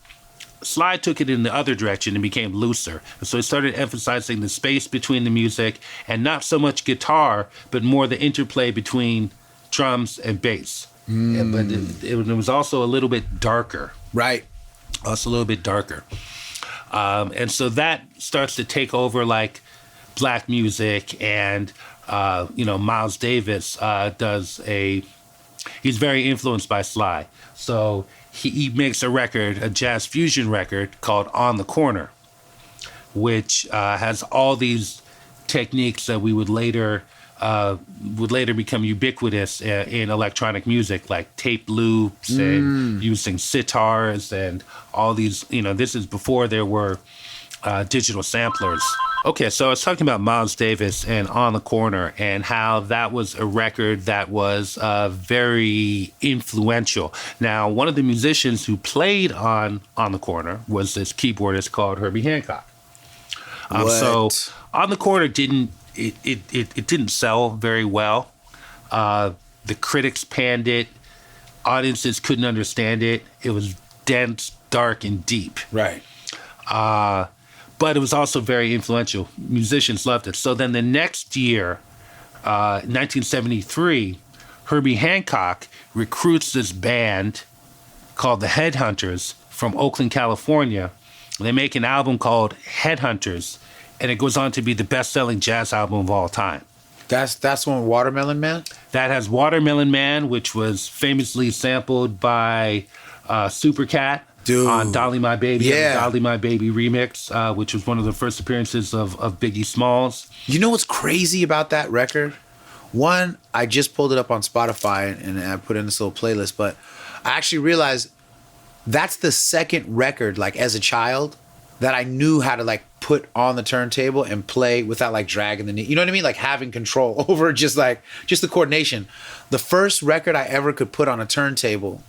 Sly took it in the other direction and became looser. So he started emphasizing the space between the music and not so much guitar, but more the interplay between drums and bass. But it was also a little bit darker. Right. Also a little bit darker. And so that starts to take over like black music, and Miles Davis he's very influenced by Sly. So he makes a jazz fusion record called On the Corner, which has all these techniques that we would later become ubiquitous in electronic music, like tape loops and using sitars and all these. This is before there were digital samplers. Okay, so I was talking about Miles Davis and On the Corner, and how that was a record that was very influential. Now, one of the musicians who played on the Corner was this keyboardist called Herbie Hancock. So On the Corner didn't sell very well. The critics panned it. Audiences couldn't understand it. It was dense, dark, and deep. Right. But it was also very influential. Musicians loved it. So then the next year, 1973, Herbie Hancock recruits this band called the Headhunters from Oakland, California. They make an album called Headhunters, and it goes on to be the best-selling jazz album of all time. That's one Watermelon Man? That has Watermelon Man, which was famously sampled by Supercat. Dude. On Dolly My Baby, the Dolly My Baby remix, which was one of the first appearances of Biggie Smalls. You know what's crazy about that record? One, I just pulled it up on Spotify and I put in this little playlist, but I actually realized that's the second record, like as a child, that I knew how to like put on the turntable and play without like dragging the knee. You know what I mean? Like having control over just the coordination. The first record I ever could put on a turntable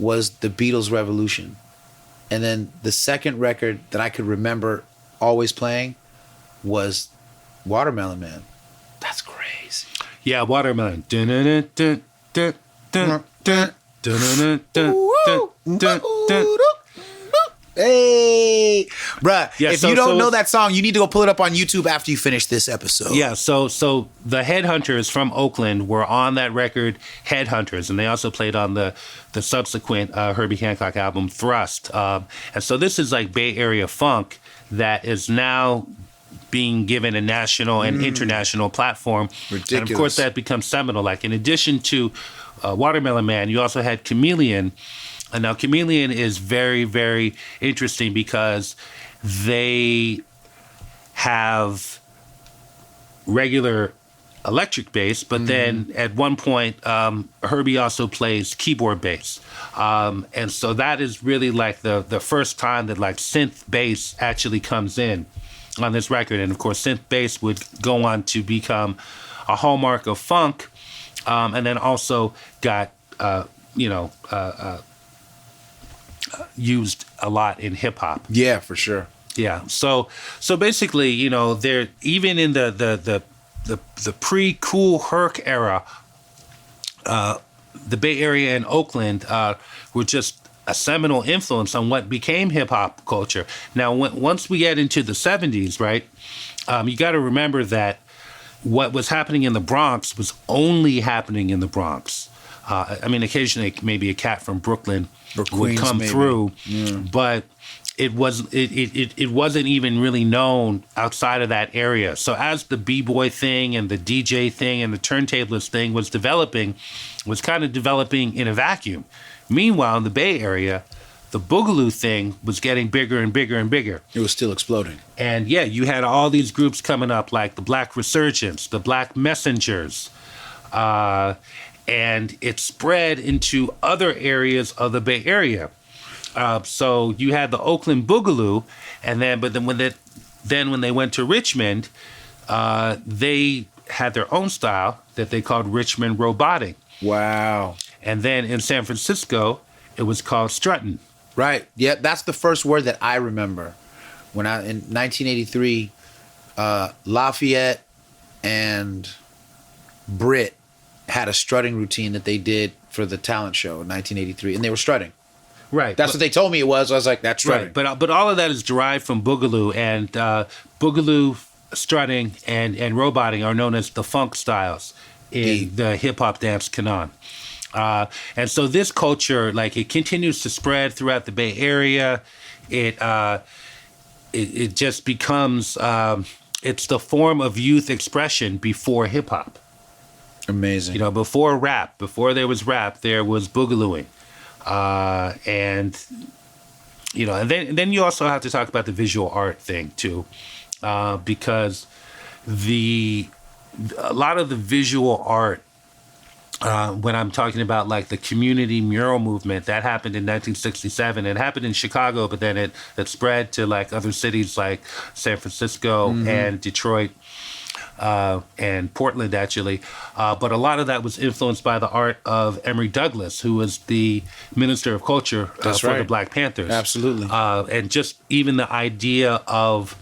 was the Beatles' Revolution. And then the second record that I could remember always playing was Watermelon Man. That's crazy. Yeah, Watermelon. Hey, bruh, if you don't know that song, you need to go pull it up on YouTube after you finish this episode. Yeah, so the Headhunters from Oakland were on that record, Headhunters, and they also played on the subsequent Herbie Hancock album, Thrust. And so this is like Bay Area funk that is now being given a national and international platform. Ridiculous. And of course that becomes seminal. Like in addition to Watermelon Man, you also had Chameleon. And now Chameleon is very, very interesting because they have regular electric bass, but then at one point, Herbie also plays keyboard bass. And so that is really like the first time that like synth bass actually comes in on this record. And of course, synth bass would go on to become a hallmark of funk, and then also got, used a lot in hip hop. Yeah, for sure. Yeah. So basically, they're even in the pre-Cool Herc era, the Bay Area and Oakland were just a seminal influence on what became hip hop culture. Now, once we get into the 70s, right, you got to remember that what was happening in the Bronx was only happening in the Bronx. I mean, occasionally maybe a cat from Brooklyn Or would Queens, come maybe. through, Yeah. but it wasn't even really known outside of that area. So as the b-boy thing and the DJ thing and the turntablist thing was kind of developing in a vacuum. Meanwhile, in the Bay Area, the boogaloo thing was getting bigger and bigger and bigger. It was still exploding. And yeah, you had all these groups coming up, like the Black Resurgence, the Black Messengers, and it spread into other areas of the Bay Area. So you had the Oakland Boogaloo, but then when they went to Richmond, they had their own style that they called Richmond Robotic. Wow. And then in San Francisco, it was called strutting. Right. Yeah, that's the first word that I remember. When in 1983, Lafayette and Britt had a strutting routine that they did for the talent show in 1983, and they were strutting. Right. That's what they told me it was. I was like, that's strutting. Right. But all of that is derived from Boogaloo, and Boogaloo, strutting, and roboting are known as the funk styles in the hip-hop dance canon. And so this culture, like, it continues to spread throughout the Bay Area. It just becomes it's the form of youth expression before hip hop. Amazing. You know, before there was rap, there was boogalooing, and you know, and then you also have to talk about the visual art thing too, because a lot of the visual art. When I'm talking about like the community mural movement, that happened in 1967. It happened in Chicago, but then it spread to like other cities like San Francisco and Detroit and Portland, actually. But a lot of that was influenced by the art of Emory Douglas, who was the Minister of Culture for the Black Panthers. Absolutely. And just even the idea of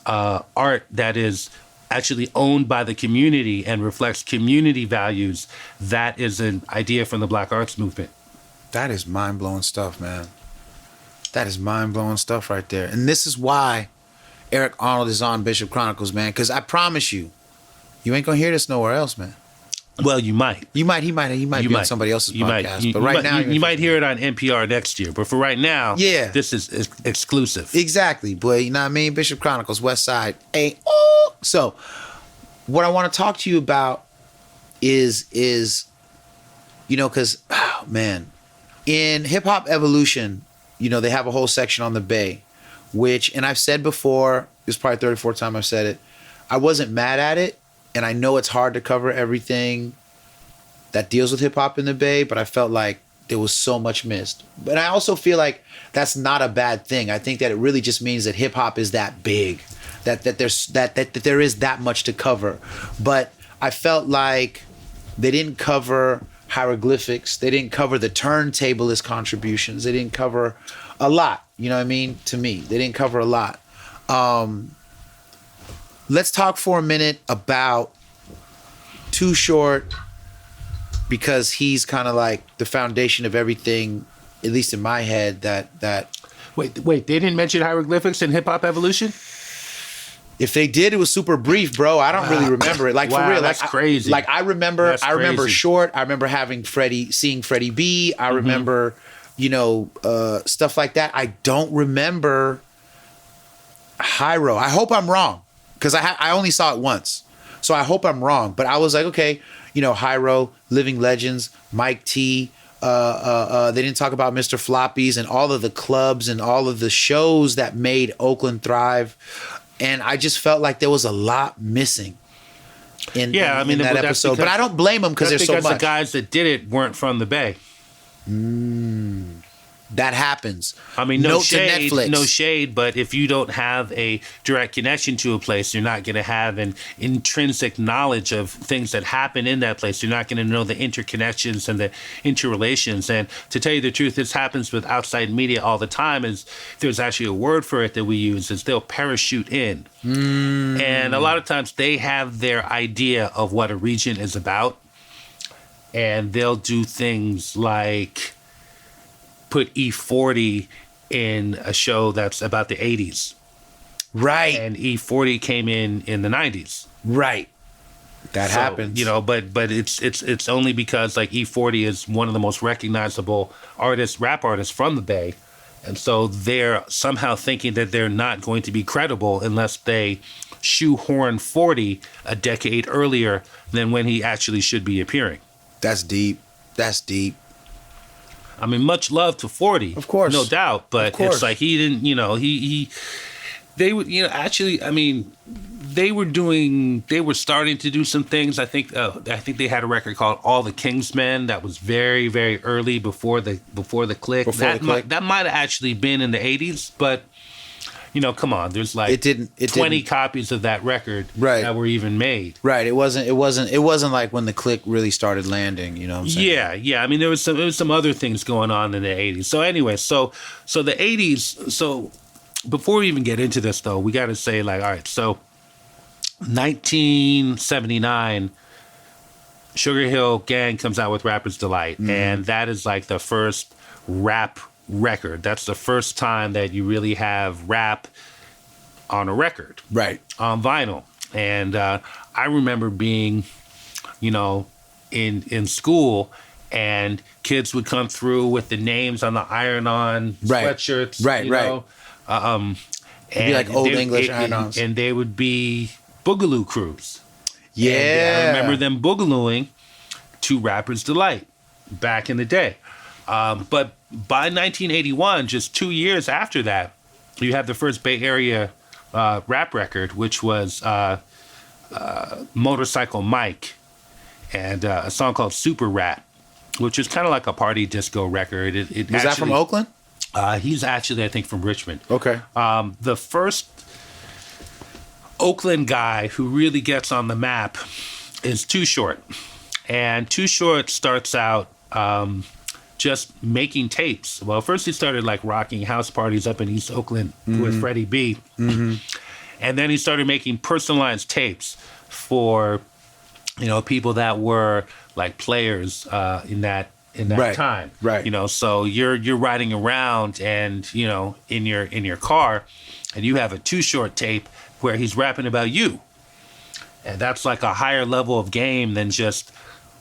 art that is actually owned by the community and reflects community values, that is an idea from the Black Arts Movement. That is mind-blowing stuff, man. That is mind-blowing stuff right there. And this is why Eric Arnold is on Bishop Chronicles, man, because I promise you, you ain't going to hear this nowhere else, man. Well, you might. He might be on somebody else's podcast. But right now... You might hear it on NPR next year. But for right now, yeah, this is exclusive. Exactly, boy. You know what I mean? Bishop Chronicles, West Side. Hey, so, what I want to talk to you about is you know, because, oh, man, in Hip Hop Evolution, you know, they have a whole section on the Bay, which, and I've said before, it's probably 34th time I've said it, I wasn't mad at it, and I know it's hard to cover everything that deals with hip hop in the Bay, but I felt like there was so much missed. But I also feel like that's not a bad thing. I think that it really just means that hip hop is that big, that there is that much to cover. But I felt like they didn't cover hieroglyphics. They didn't cover the turntablist contributions. They didn't cover a lot. You know what I mean? To me, they didn't cover a lot. Let's talk for a minute about Too Short, because he's kind of like the foundation of everything, at least in my head, that Wait, they didn't mention hieroglyphics in Hip Hop Evolution? if they did, it was super brief, bro. I don't really remember it. Like, wow, for real, that's like crazy. I remember Crazy. Short. I remember seeing Freddie B. I remember, you know, stuff like that. I don't remember Hyro. I hope I'm wrong, because I only saw it once, so I hope I'm wrong. But I was like, okay, you know, Hyro, Living Legends, Mike T. They didn't talk about Mr. Floppies and all of the clubs and all of the shows that made Oakland thrive. And I just felt like there was a lot missing in that episode. But I don't blame them because there's so much. Because the guys that did it weren't from the Bay. That happens. I mean, Note to Netflix. No shade, but if you don't have a direct connection to a place, you're not going to have an intrinsic knowledge of things that happen in that place. You're not going to know the interconnections and the interrelations. And to tell you the truth, this happens with outside media all the time. Is there's actually a word for it that we use, is they'll parachute in. And a lot of times they have their idea of what a region is about, and they'll do things like put E40 in a show that's about the 80s. Right. And E40 came in the 90s. Right. That So, happens. you know, but it's only because like E40 is one of the most recognizable rap artists from the Bay, and so they're somehow thinking that they're not going to be credible unless they shoehorn 40 a decade earlier than when he actually should be appearing. That's deep. That's deep. I mean, much love to 40, Of course. no doubt, but Of course. it's like he didn't, you know, they would, you know, actually, I mean, they were starting to do some things. I think they had a record called All the King's Men that was very, very early before the Click. That might have actually been in the 80s, but you know, come on, there's like 20 copies of that record that were even made. Right. It wasn't like when the Click really started landing, you know what I'm saying? Yeah. I mean, there was some other things going on in the 80s. So anyway, so the 80s, so before we even get into this though, we got to say like, all right, so 1979, Sugar Hill Gang comes out with Rapper's Delight, and that is like the first rap record. That's the first time that you really have rap on a record, Right. on vinyl. And I remember being, you know, in school, and kids would come through with the names on the iron-on sweatshirts, Right. you know? And It'd be like old English iron-ons. and they would be boogaloo crews. Yeah. And I remember them boogalooing to Rapper's Delight back in the day. But by 1981, just 2 years after that, you have the first Bay Area rap record, which was Motorcycle Mike, and a song called Super Rat, which is kind of like a party disco record. Was that from Oakland? He's actually, I think, from Richmond. Okay. The first Oakland guy who really gets on the map is Too Short. And Too Short starts out just making tapes. Well, first he started like rocking house parties up in East Oakland with Freddie B. And then he started making personalized tapes for, you know, people that were like players in that time. Right. You know, so you're riding around and, you know, in your car, and you have a Too Short tape where he's rapping about you. And that's like a higher level of game than just,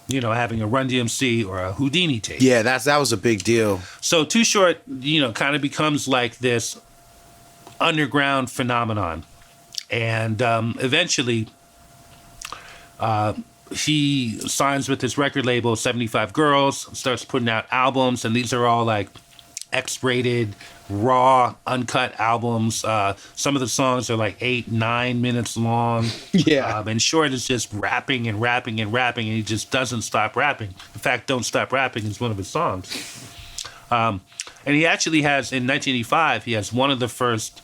you know, having a Run DMC or a Houdini tape. Yeah, that was a big deal. So Too Short, you know, kind of becomes like this underground phenomenon. And eventually he signs with his record label, 75 Girls, starts putting out albums, and these are all like X-rated, raw, uncut albums. Some of the songs are like 8-9 minutes long. Yeah. And Short is just rapping and rapping and rapping, and he just doesn't stop rapping. In fact, Don't Stop Rapping is one of his songs. And he actually has, in 1985, he has one of the first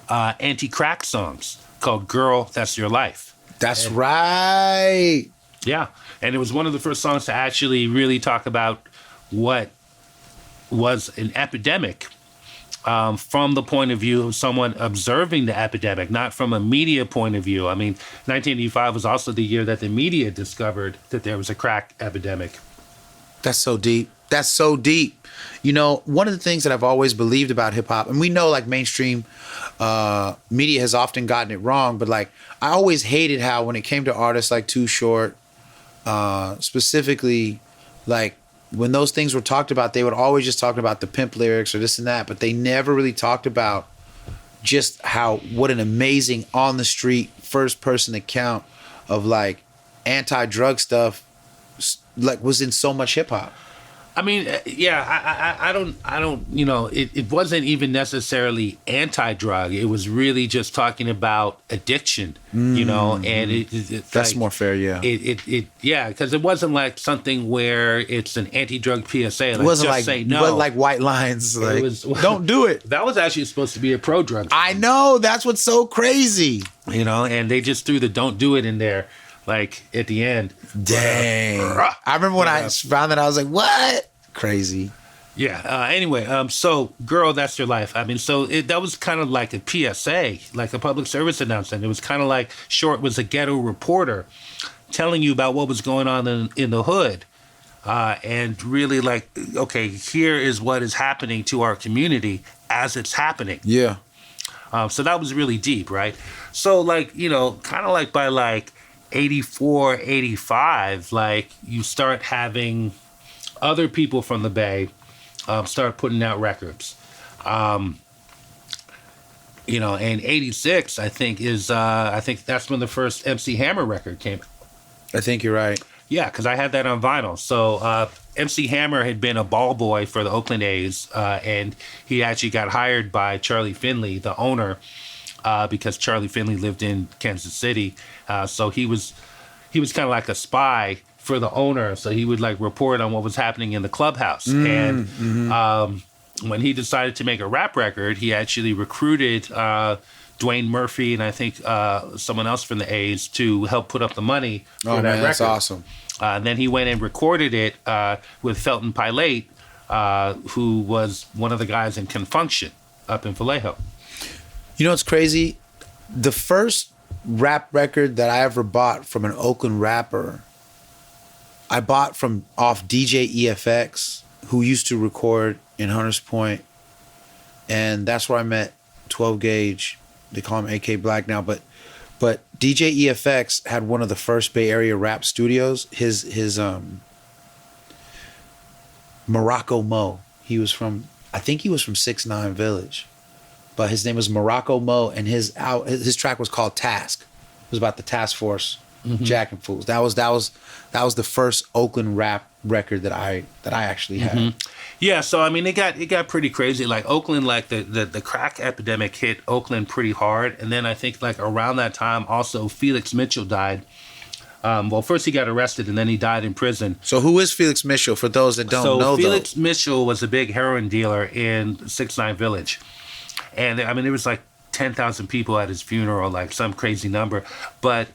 anti-crack songs called Girl, That's Your Life. That's right. Yeah. And it was one of the first songs to actually really talk about what was an epidemic from the point of view of someone observing the epidemic, not from a media point of view. I mean, 1985 was also the year that the media discovered that there was a crack epidemic. That's so deep. That's so deep. You know, one of the things that I've always believed about hip hop, and we know like mainstream media has often gotten it wrong, but like I always hated how when it came to artists like Too Short, specifically, like when those things were talked about, they would always just talk about the pimp lyrics or this and that, but they never really talked about just what an amazing on the street first person account of like anti-drug stuff like was in so much hip hop. I mean, yeah, I don't, you know, it wasn't even necessarily anti-drug. It was really just talking about addiction, you know, and That's like, more fair, yeah. Yeah, because it wasn't like something where it's an anti-drug PSA. Like, It wasn't just like say it no. wasn't like white lines, like don't do it. That was actually supposed to be a pro-drug. I know, that's what's so crazy. You know, and they just threw the "don't do it" in there, like at the end. Dang. I remember when I found that, I was like, what? Crazy. Yeah. Anyway, so Girl, That's Your Life. I mean, so that was kind of like a PSA, like a public service announcement. It was kind of like Short was a ghetto reporter telling you about what was going on in the hood. And really like, okay, here is what is happening to our community as it's happening. Yeah. So that was really deep, right? So like, you know, kind of like by like 84, 85, like you start having other people from the Bay start putting out records. You know, and 86, I think that's when the first MC Hammer record came out. I think you're right. Yeah, because I had that on vinyl. So MC Hammer had been a ball boy for the Oakland A's, and he actually got hired by Charlie Finley, the owner, because Charlie Finley lived in Kansas City. So he was kind of like a spy for the owner. So he would like report on what was happening in the clubhouse. And when he decided to make a rap record, he actually recruited Dwayne Murphy and I think someone else from the A's to help put up the money for that record. That's awesome. And then he went and recorded it with Felton Pilate, who was one of the guys in Confunction up in Vallejo. You know what's crazy? The first rap record that I ever bought from an Oakland rapper, I bought from off DJ EFX, who used to record in Hunters Point, and that's where I met 12 Gauge. They call him AK Black now, but DJ EFX had one of the first Bay Area rap studios. His Morocco Mo. He was from 6ix9ine Village, but his name was Morocco Mo, and his track was called Task. It was about the task force jacking fools. That was the first Oakland rap record that I actually had. Yeah, so I mean, it got pretty crazy. Like Oakland, like the crack epidemic hit Oakland pretty hard, and then I think like around that time, also Felix Mitchell died. Well, first he got arrested, and then he died in prison. So who is Felix Mitchell? For those that don't know, Felix Mitchell was a big heroin dealer in 6ix9ine Village, and I mean there was like 10,000 people at his funeral, like some crazy number. But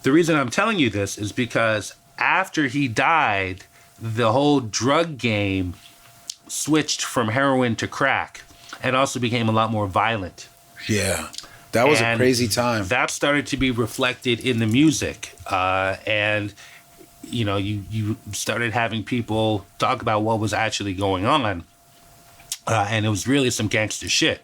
the reason I'm telling you this is because after he died, the whole drug game switched from heroin to crack and also became a lot more violent. Yeah. That was a crazy time. That started to be reflected in the music. And, you know, you started having people talk about what was actually going on. And it was really some gangster shit.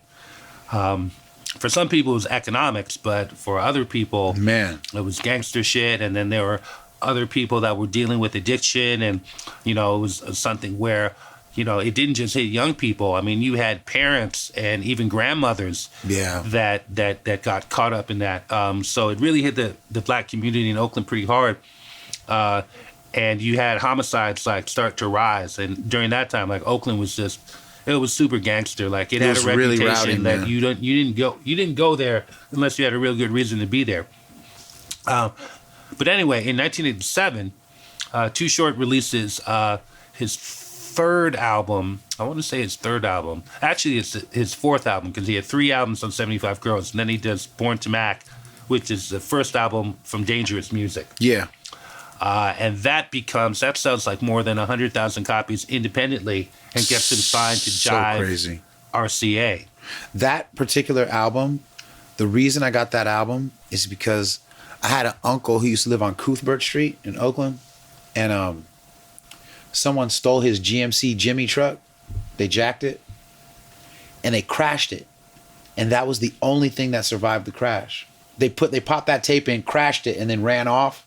For some people, it was economics, but for other people, it was gangster shit. And then there were other people that were dealing with addiction. And, you know, it was something where, you know, it didn't just hit young people. I mean, you had parents and even grandmothers that got caught up in that. So it really hit the black community in Oakland pretty hard. And you had homicides like start to rise. And during that time, like Oakland was just, it was super gangster. Like it had a reputation really rowdy, that you didn't go there unless you had a real good reason to be there. But anyway, in 1987, Too Short releases his third album. I want to say his third album. Actually, it's his fourth album because he had 3 albums on 75 Girls. And then he does Born to Mac, which is the first album from Dangerous Music. Yeah. And that sells like more than 100,000 copies independently and gets him signed to Jive RCA. That particular album, the reason I got that album is because I had an uncle who used to live on Cuthbert Street in Oakland, and someone stole his GMC Jimmy truck. They jacked it, and they crashed it, and that was the only thing that survived the crash. They popped that tape in, crashed it, and then ran off.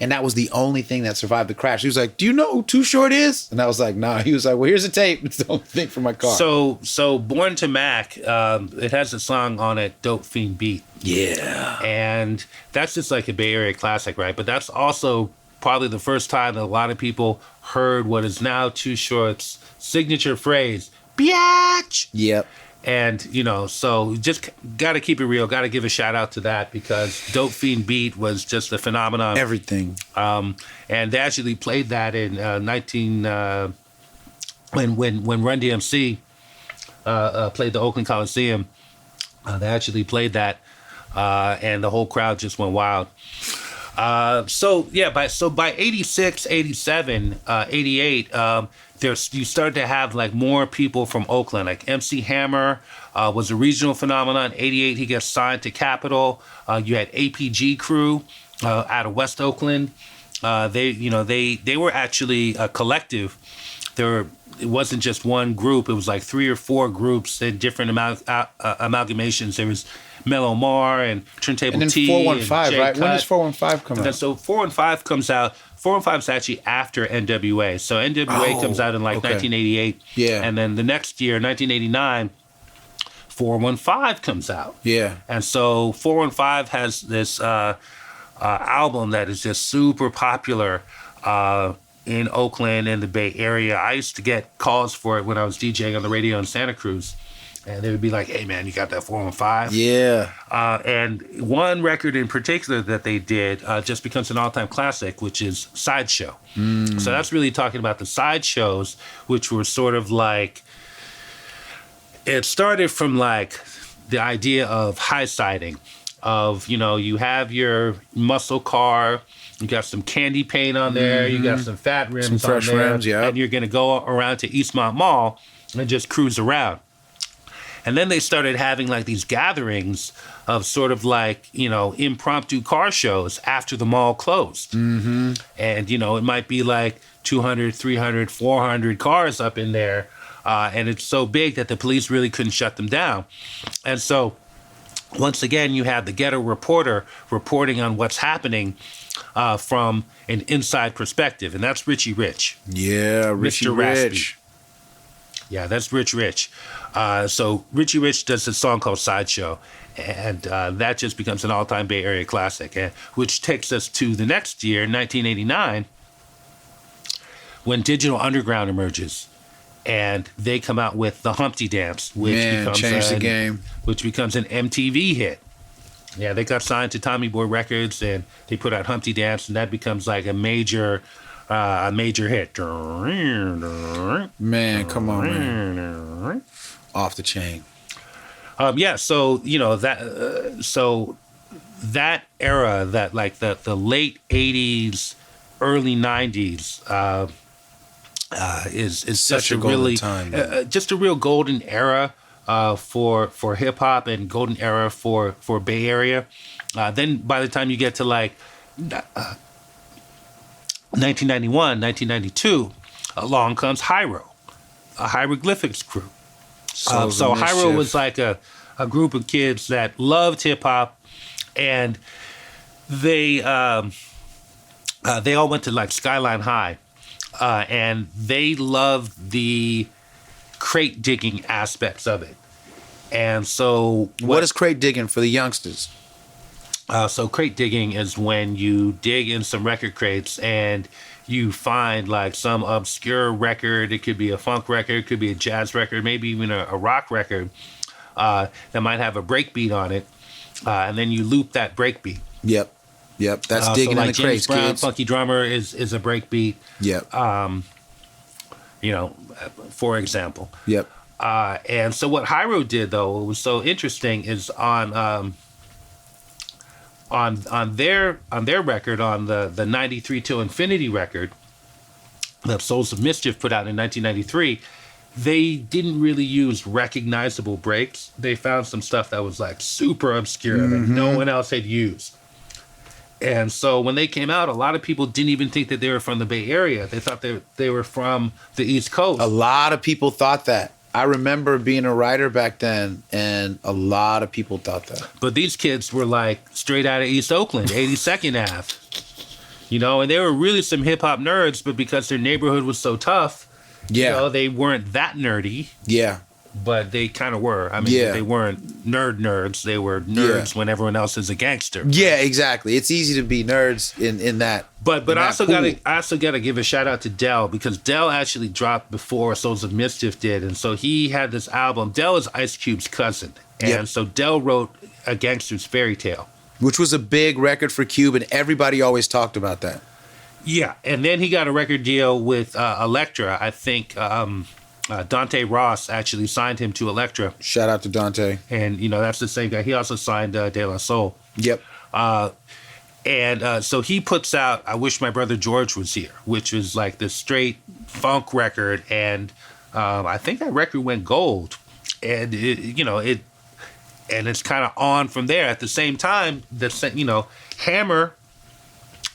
And that was the only thing that survived the crash. He was like, "Do you know who Too Short is?" And I was like, "Nah." He was like, "Well, here's a tape. It's the only thing for my car." So Born to Mac, it has a song on it, Dope Fiend Beat. Yeah. And that's just like a Bay Area classic, right? But that's also probably the first time that a lot of people heard what is now Too Short's signature phrase, "Biatch." Yep. And, you know, so just got to keep it real. Got to give a shout out to that because Dope Fiend Beat was just a phenomenon. Everything. And they actually played that in when Run DMC played the Oakland Coliseum. They actually played that, and the whole crowd just went wild. By 86, 87, 88, you start to have like more people from Oakland. Like MC Hammer was a regional phenomenon. 88, he gets signed to Capitol. You had APG Crew out of West Oakland. They were actually a collective. They were it wasn't just one group. It was like 3 or 4 groups and different amalgamations. There was Mellow Mar and Turntable And then T. 415, and right? When does J-Cut. 415 come And out? so 415 comes out. 415 is actually after NWA. So NWA comes out in like okay. 1988. Yeah. And then the next year, 1989, 415 comes out. Yeah. And so 415 has this album that is just super popular in Oakland and the Bay Area. I used to get calls for it when I was DJing on the radio in Santa Cruz. And they would be like, hey, man, you got that 415? Yeah. And one record in particular that they did just becomes an all-time classic, which is Sideshow. So that's really talking about the sideshows, which were sort of like, it started from like the idea of high-siding, of, you know, you have your muscle car, you got some candy paint on there, you got some fat rims Some fresh on there, rims, yeah. and you're going to go around to Eastmont Mall and just cruise around. And then they started having like these gatherings of sort of like, you know, impromptu car shows after the mall closed. Mm-hmm. And, you know, it might be like 200, 300, 400 cars up in there. And it's so big that the police really couldn't shut them down. And so once again, you have the ghetto reporter reporting on what's happening from an inside perspective. And that's Richie Rich. Yeah, Richie Mr. Raspy. Rich. Yeah, that's Rich Rich. So Richie Rich does a song called Sideshow, and that just becomes an all-time Bay Area classic, which takes us to the next year, 1989, when Digital Underground emerges, and they come out with the Humpty Dance, which changed the game. which becomes an MTV hit. Yeah, they got signed to Tommy Boy Records, and they put out Humpty Dance, and that becomes like a major hit. Man, come on, man. Off the chain. Yeah, so you know that. So that era, that like the late '80s, early '90s, is such a golden really time, just a real golden era for hip hop and golden era for Bay Area. Then by the time you get to like 1991, 1992, along comes Hyro, a hieroglyphics crew. So Hyro was like a group of kids that loved hip hop, and they all went to like Skyline High, and they loved the crate digging aspects of it. And so what is crate digging for the youngsters? So crate digging is when you dig in some record crates and you find like some obscure record. It could be a funk record, it could be a jazz record, maybe even a rock record that might have a breakbeat on it, and then you loop that breakbeat. Yep. That's digging so like in the James crates, Brown, kids. Funky Drummer is a breakbeat. Yep. You know, for example. Yep. And so what Hyro did, though, what was so interesting is on their record, on the 93 Till Infinity record that Souls of Mischief put out in 1993, they didn't really use recognizable breaks. They found some stuff that was like super obscure that no one else had used. And so when they came out, a lot of people didn't even think that they were from the Bay Area. They thought they were from the East Coast. A lot of people thought that. I remember being a writer back then, and a lot of people thought that. But these kids were like straight out of East Oakland, 82nd Ave. You know, and they were really some hip-hop nerds, but because their neighborhood was so tough, Yeah. you know, they weren't that nerdy, Yeah. but they kind of were. I mean, Yeah. they weren't nerds. They were nerds when everyone else is a gangster. Yeah, exactly. It's easy to be nerds in that. But in I that also pool. gotta give a shout out to Dell, because Dell actually dropped before Souls of Mischief did, and so he had this album. Dell is Ice Cube's cousin, and Yep. so Dell wrote A Gangster's Fairy Tale, Which was a big record for Cube, and everybody always talked about that. Yeah, and then he got a record deal with Elektra. I think Dante Ross actually signed him to Elektra, Shout out to Dante. and you know that's the same guy. He also signed De La Soul. Yep. And so he puts out I Wish My Brother George Was Here, which is like this straight funk record. And I think that record went gold. And, and it's kind of on from there. At the same time, Hammer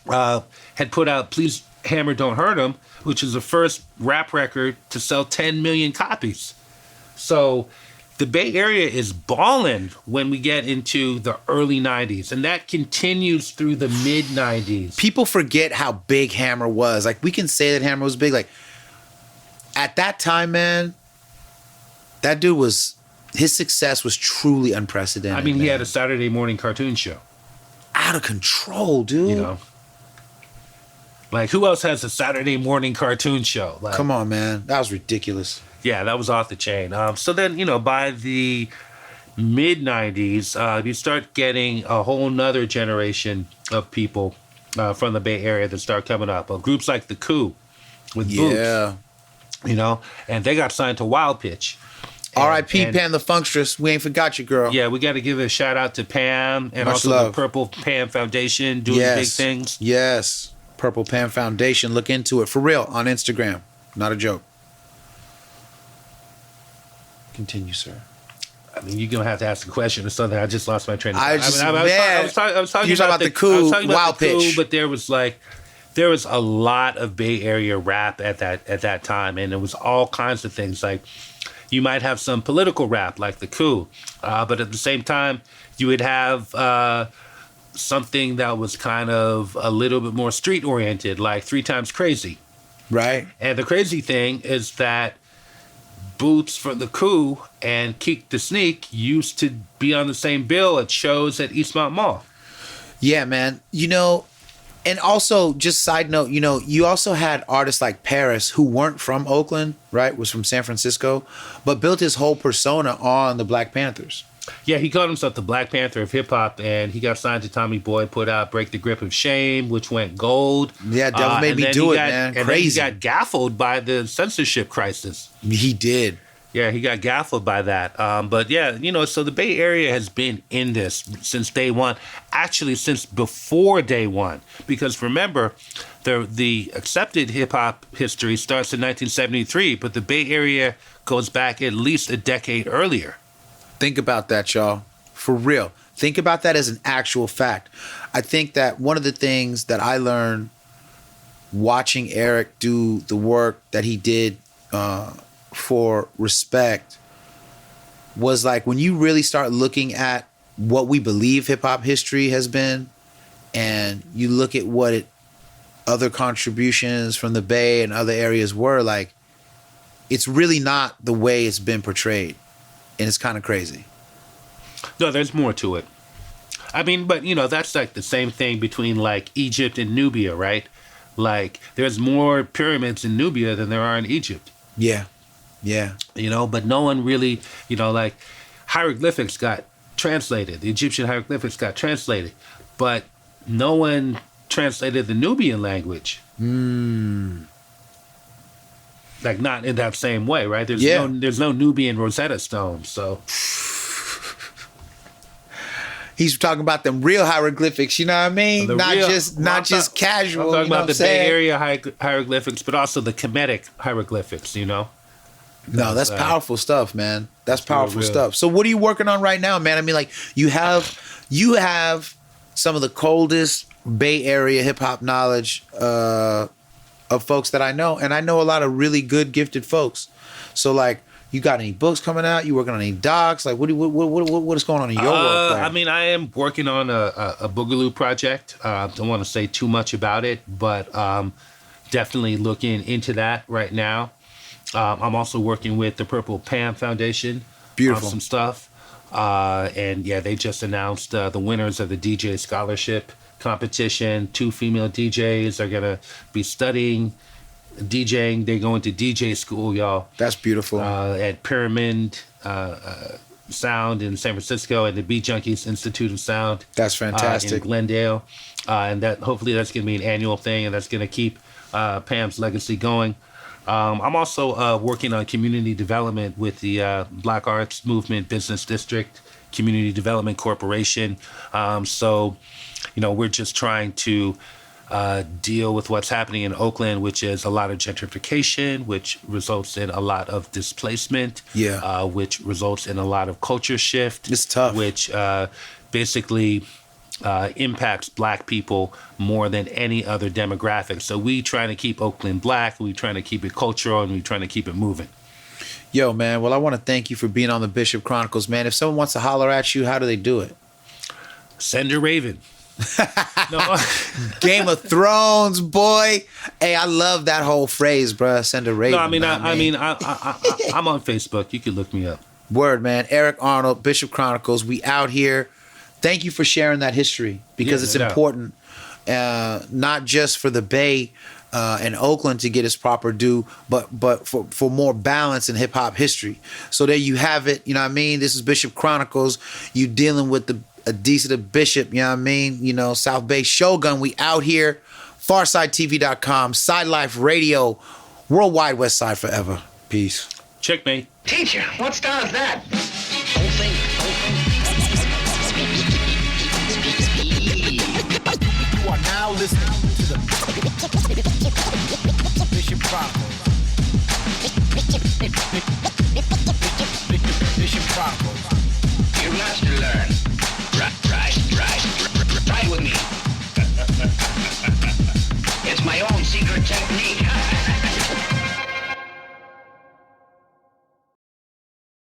had put out Please Hammer Don't Hurt 'Em, which is the first rap record to sell 10 million copies. So the Bay Area is balling when we get into the early 90s, and that continues through the mid 90s. People forget how big Hammer was. Like, we can say that Hammer was big. Like, at that time, man, that dude was, his success was truly unprecedented. I mean, he man. had a Saturday morning cartoon show. Out of control, dude. You know? Like, who else has a Saturday morning cartoon show? Like, Come on, man. That was ridiculous. yeah, that was off the chain. So then, by the mid 90s, you start getting a whole nother generation of people from the Bay Area that start coming up. Groups like The Coup with Yeah. Boots, and they got signed to Wild Pitch. R.I.P. And- Pam the Funkstress. We ain't forgot you, girl. Yeah, we got to give a shout out to Pam and Much also love. the Purple Pam Foundation doing big things. Yes. Purple Pam Foundation. Look into it. For real. On Instagram. Not a joke. Continue, sir. I mean, you're gonna have to ask a question or something. I just lost my train of thought. I just- I was talking You were talking about the Coup, I was talking about Wild the Coup, Pitch. but there was a lot of Bay Area rap at that time, and it was all kinds of things. Like, you might have some political rap like The Coup, but at the same time, you would have something that was kind of a little bit more street oriented, like 3 Times Crazy. Right? And the crazy thing is that Boots from The Coup and Keek the Sneak used to be on the same bill at shows at Eastmont Mall. Yeah, man. And also, just side note, you also had artists like Paris who weren't from Oakland, right? Was from San Francisco, but built his whole persona on the Black Panthers. Yeah, he called himself the Black Panther of hip hop, and he got signed to Tommy Boy, put out Break the Grip of Shame, which went gold. Yeah, Devil Made and Me then Do he It, got- man. And Crazy. then he got gaffled by the censorship crisis. He did. Yeah, he got gaffled by that. But yeah, so the Bay Area has been in this since day one. Actually, since before day one. Because remember, the accepted hip-hop history starts in 1973, but the Bay Area goes back at least a decade earlier. Think about that, y'all. For real. Think about that as an actual fact. I think that one of the things that I learned watching Eric do the work that he did for Respect was like when you really start looking at what we believe hip-hop history has been and you look at what other contributions from the Bay and other areas were, like, it's really not the way it's been portrayed. And it's kind of crazy. No, there's more to it. I mean, but that's like the same thing between like Egypt and Nubia, right? Like, there's more pyramids in Nubia than there are in Egypt. Yeah. Yeah. But no one really, like hieroglyphics got translated. The Egyptian hieroglyphics got translated, but no one translated the Nubian language. Like, not in that same way, right? There's no Nubian Rosetta Stone, so. He's talking about them real hieroglyphics, you know what I mean? Not just casual. I'm talking about the Bay saying? Area hieroglyphics, but also the Kemetic hieroglyphics, No, that's powerful stuff, man. That's powerful real. stuff. So what are you working on right now, man? I mean, like, you have some of the coldest Bay Area hip hop knowledge of folks that I know, and I know a lot of really good, gifted folks. So, like, you got any books coming out? You working on any docs? Like, what is going on in your work? I mean, I am working on a Boogaloo project. Don't want to say too much about it, but definitely looking into that right now. I'm also working with the Purple Pam Foundation Beautiful. on some stuff. And yeah, they just announced the winners of the DJ scholarship competition. 2 female DJs are going to be studying DJing. They go into DJ school, y'all. That's beautiful. At Pyramid Sound in San Francisco and the Beat Junkies Institute of Sound. That's In fantastic. Glendale. And that hopefully that's going to be an annual thing, and that's going to keep Pam's legacy going. I'm also working on community development with the Black Arts Movement Business District Community Development Corporation. So, we're just trying to deal with what's happening in Oakland, which is a lot of gentrification, which results in a lot of displacement, Yeah. which results in a lot of culture shift. It's tough. Which basically impacts black people more than any other demographic. So we trying to keep Oakland black, we trying to keep it cultural, and we trying to keep it moving. Yo, man, well, I want to thank you for being on the Bishop Chronicles, man. If someone wants to holler at you, how do they do it? Send a raven. No. Game of Thrones, boy. Hey, I love that whole phrase, bruh. Send a raven. No, I'm on Facebook. You can look me up. Word, man. Eric Arnold, Bishop Chronicles. We out here. Thank you for sharing that history because it's important, not just for the Bay and Oakland to get its proper due, but for more balance in hip hop history. So there you have it. You know what I mean? This is Bishop Chronicles. You dealing with a decent bishop. You know what I mean? You know, South Bay Shogun. We out here. PharcydeTV.com. CydeLife Radio. Worldwide West Side forever. Peace. Checkmate. Teacher, what style is that? Whole thing. You are now listening to the Bishop Chronicles. Bishop Chronicles. You're lots to learn. Right with me. It's my own secret technique.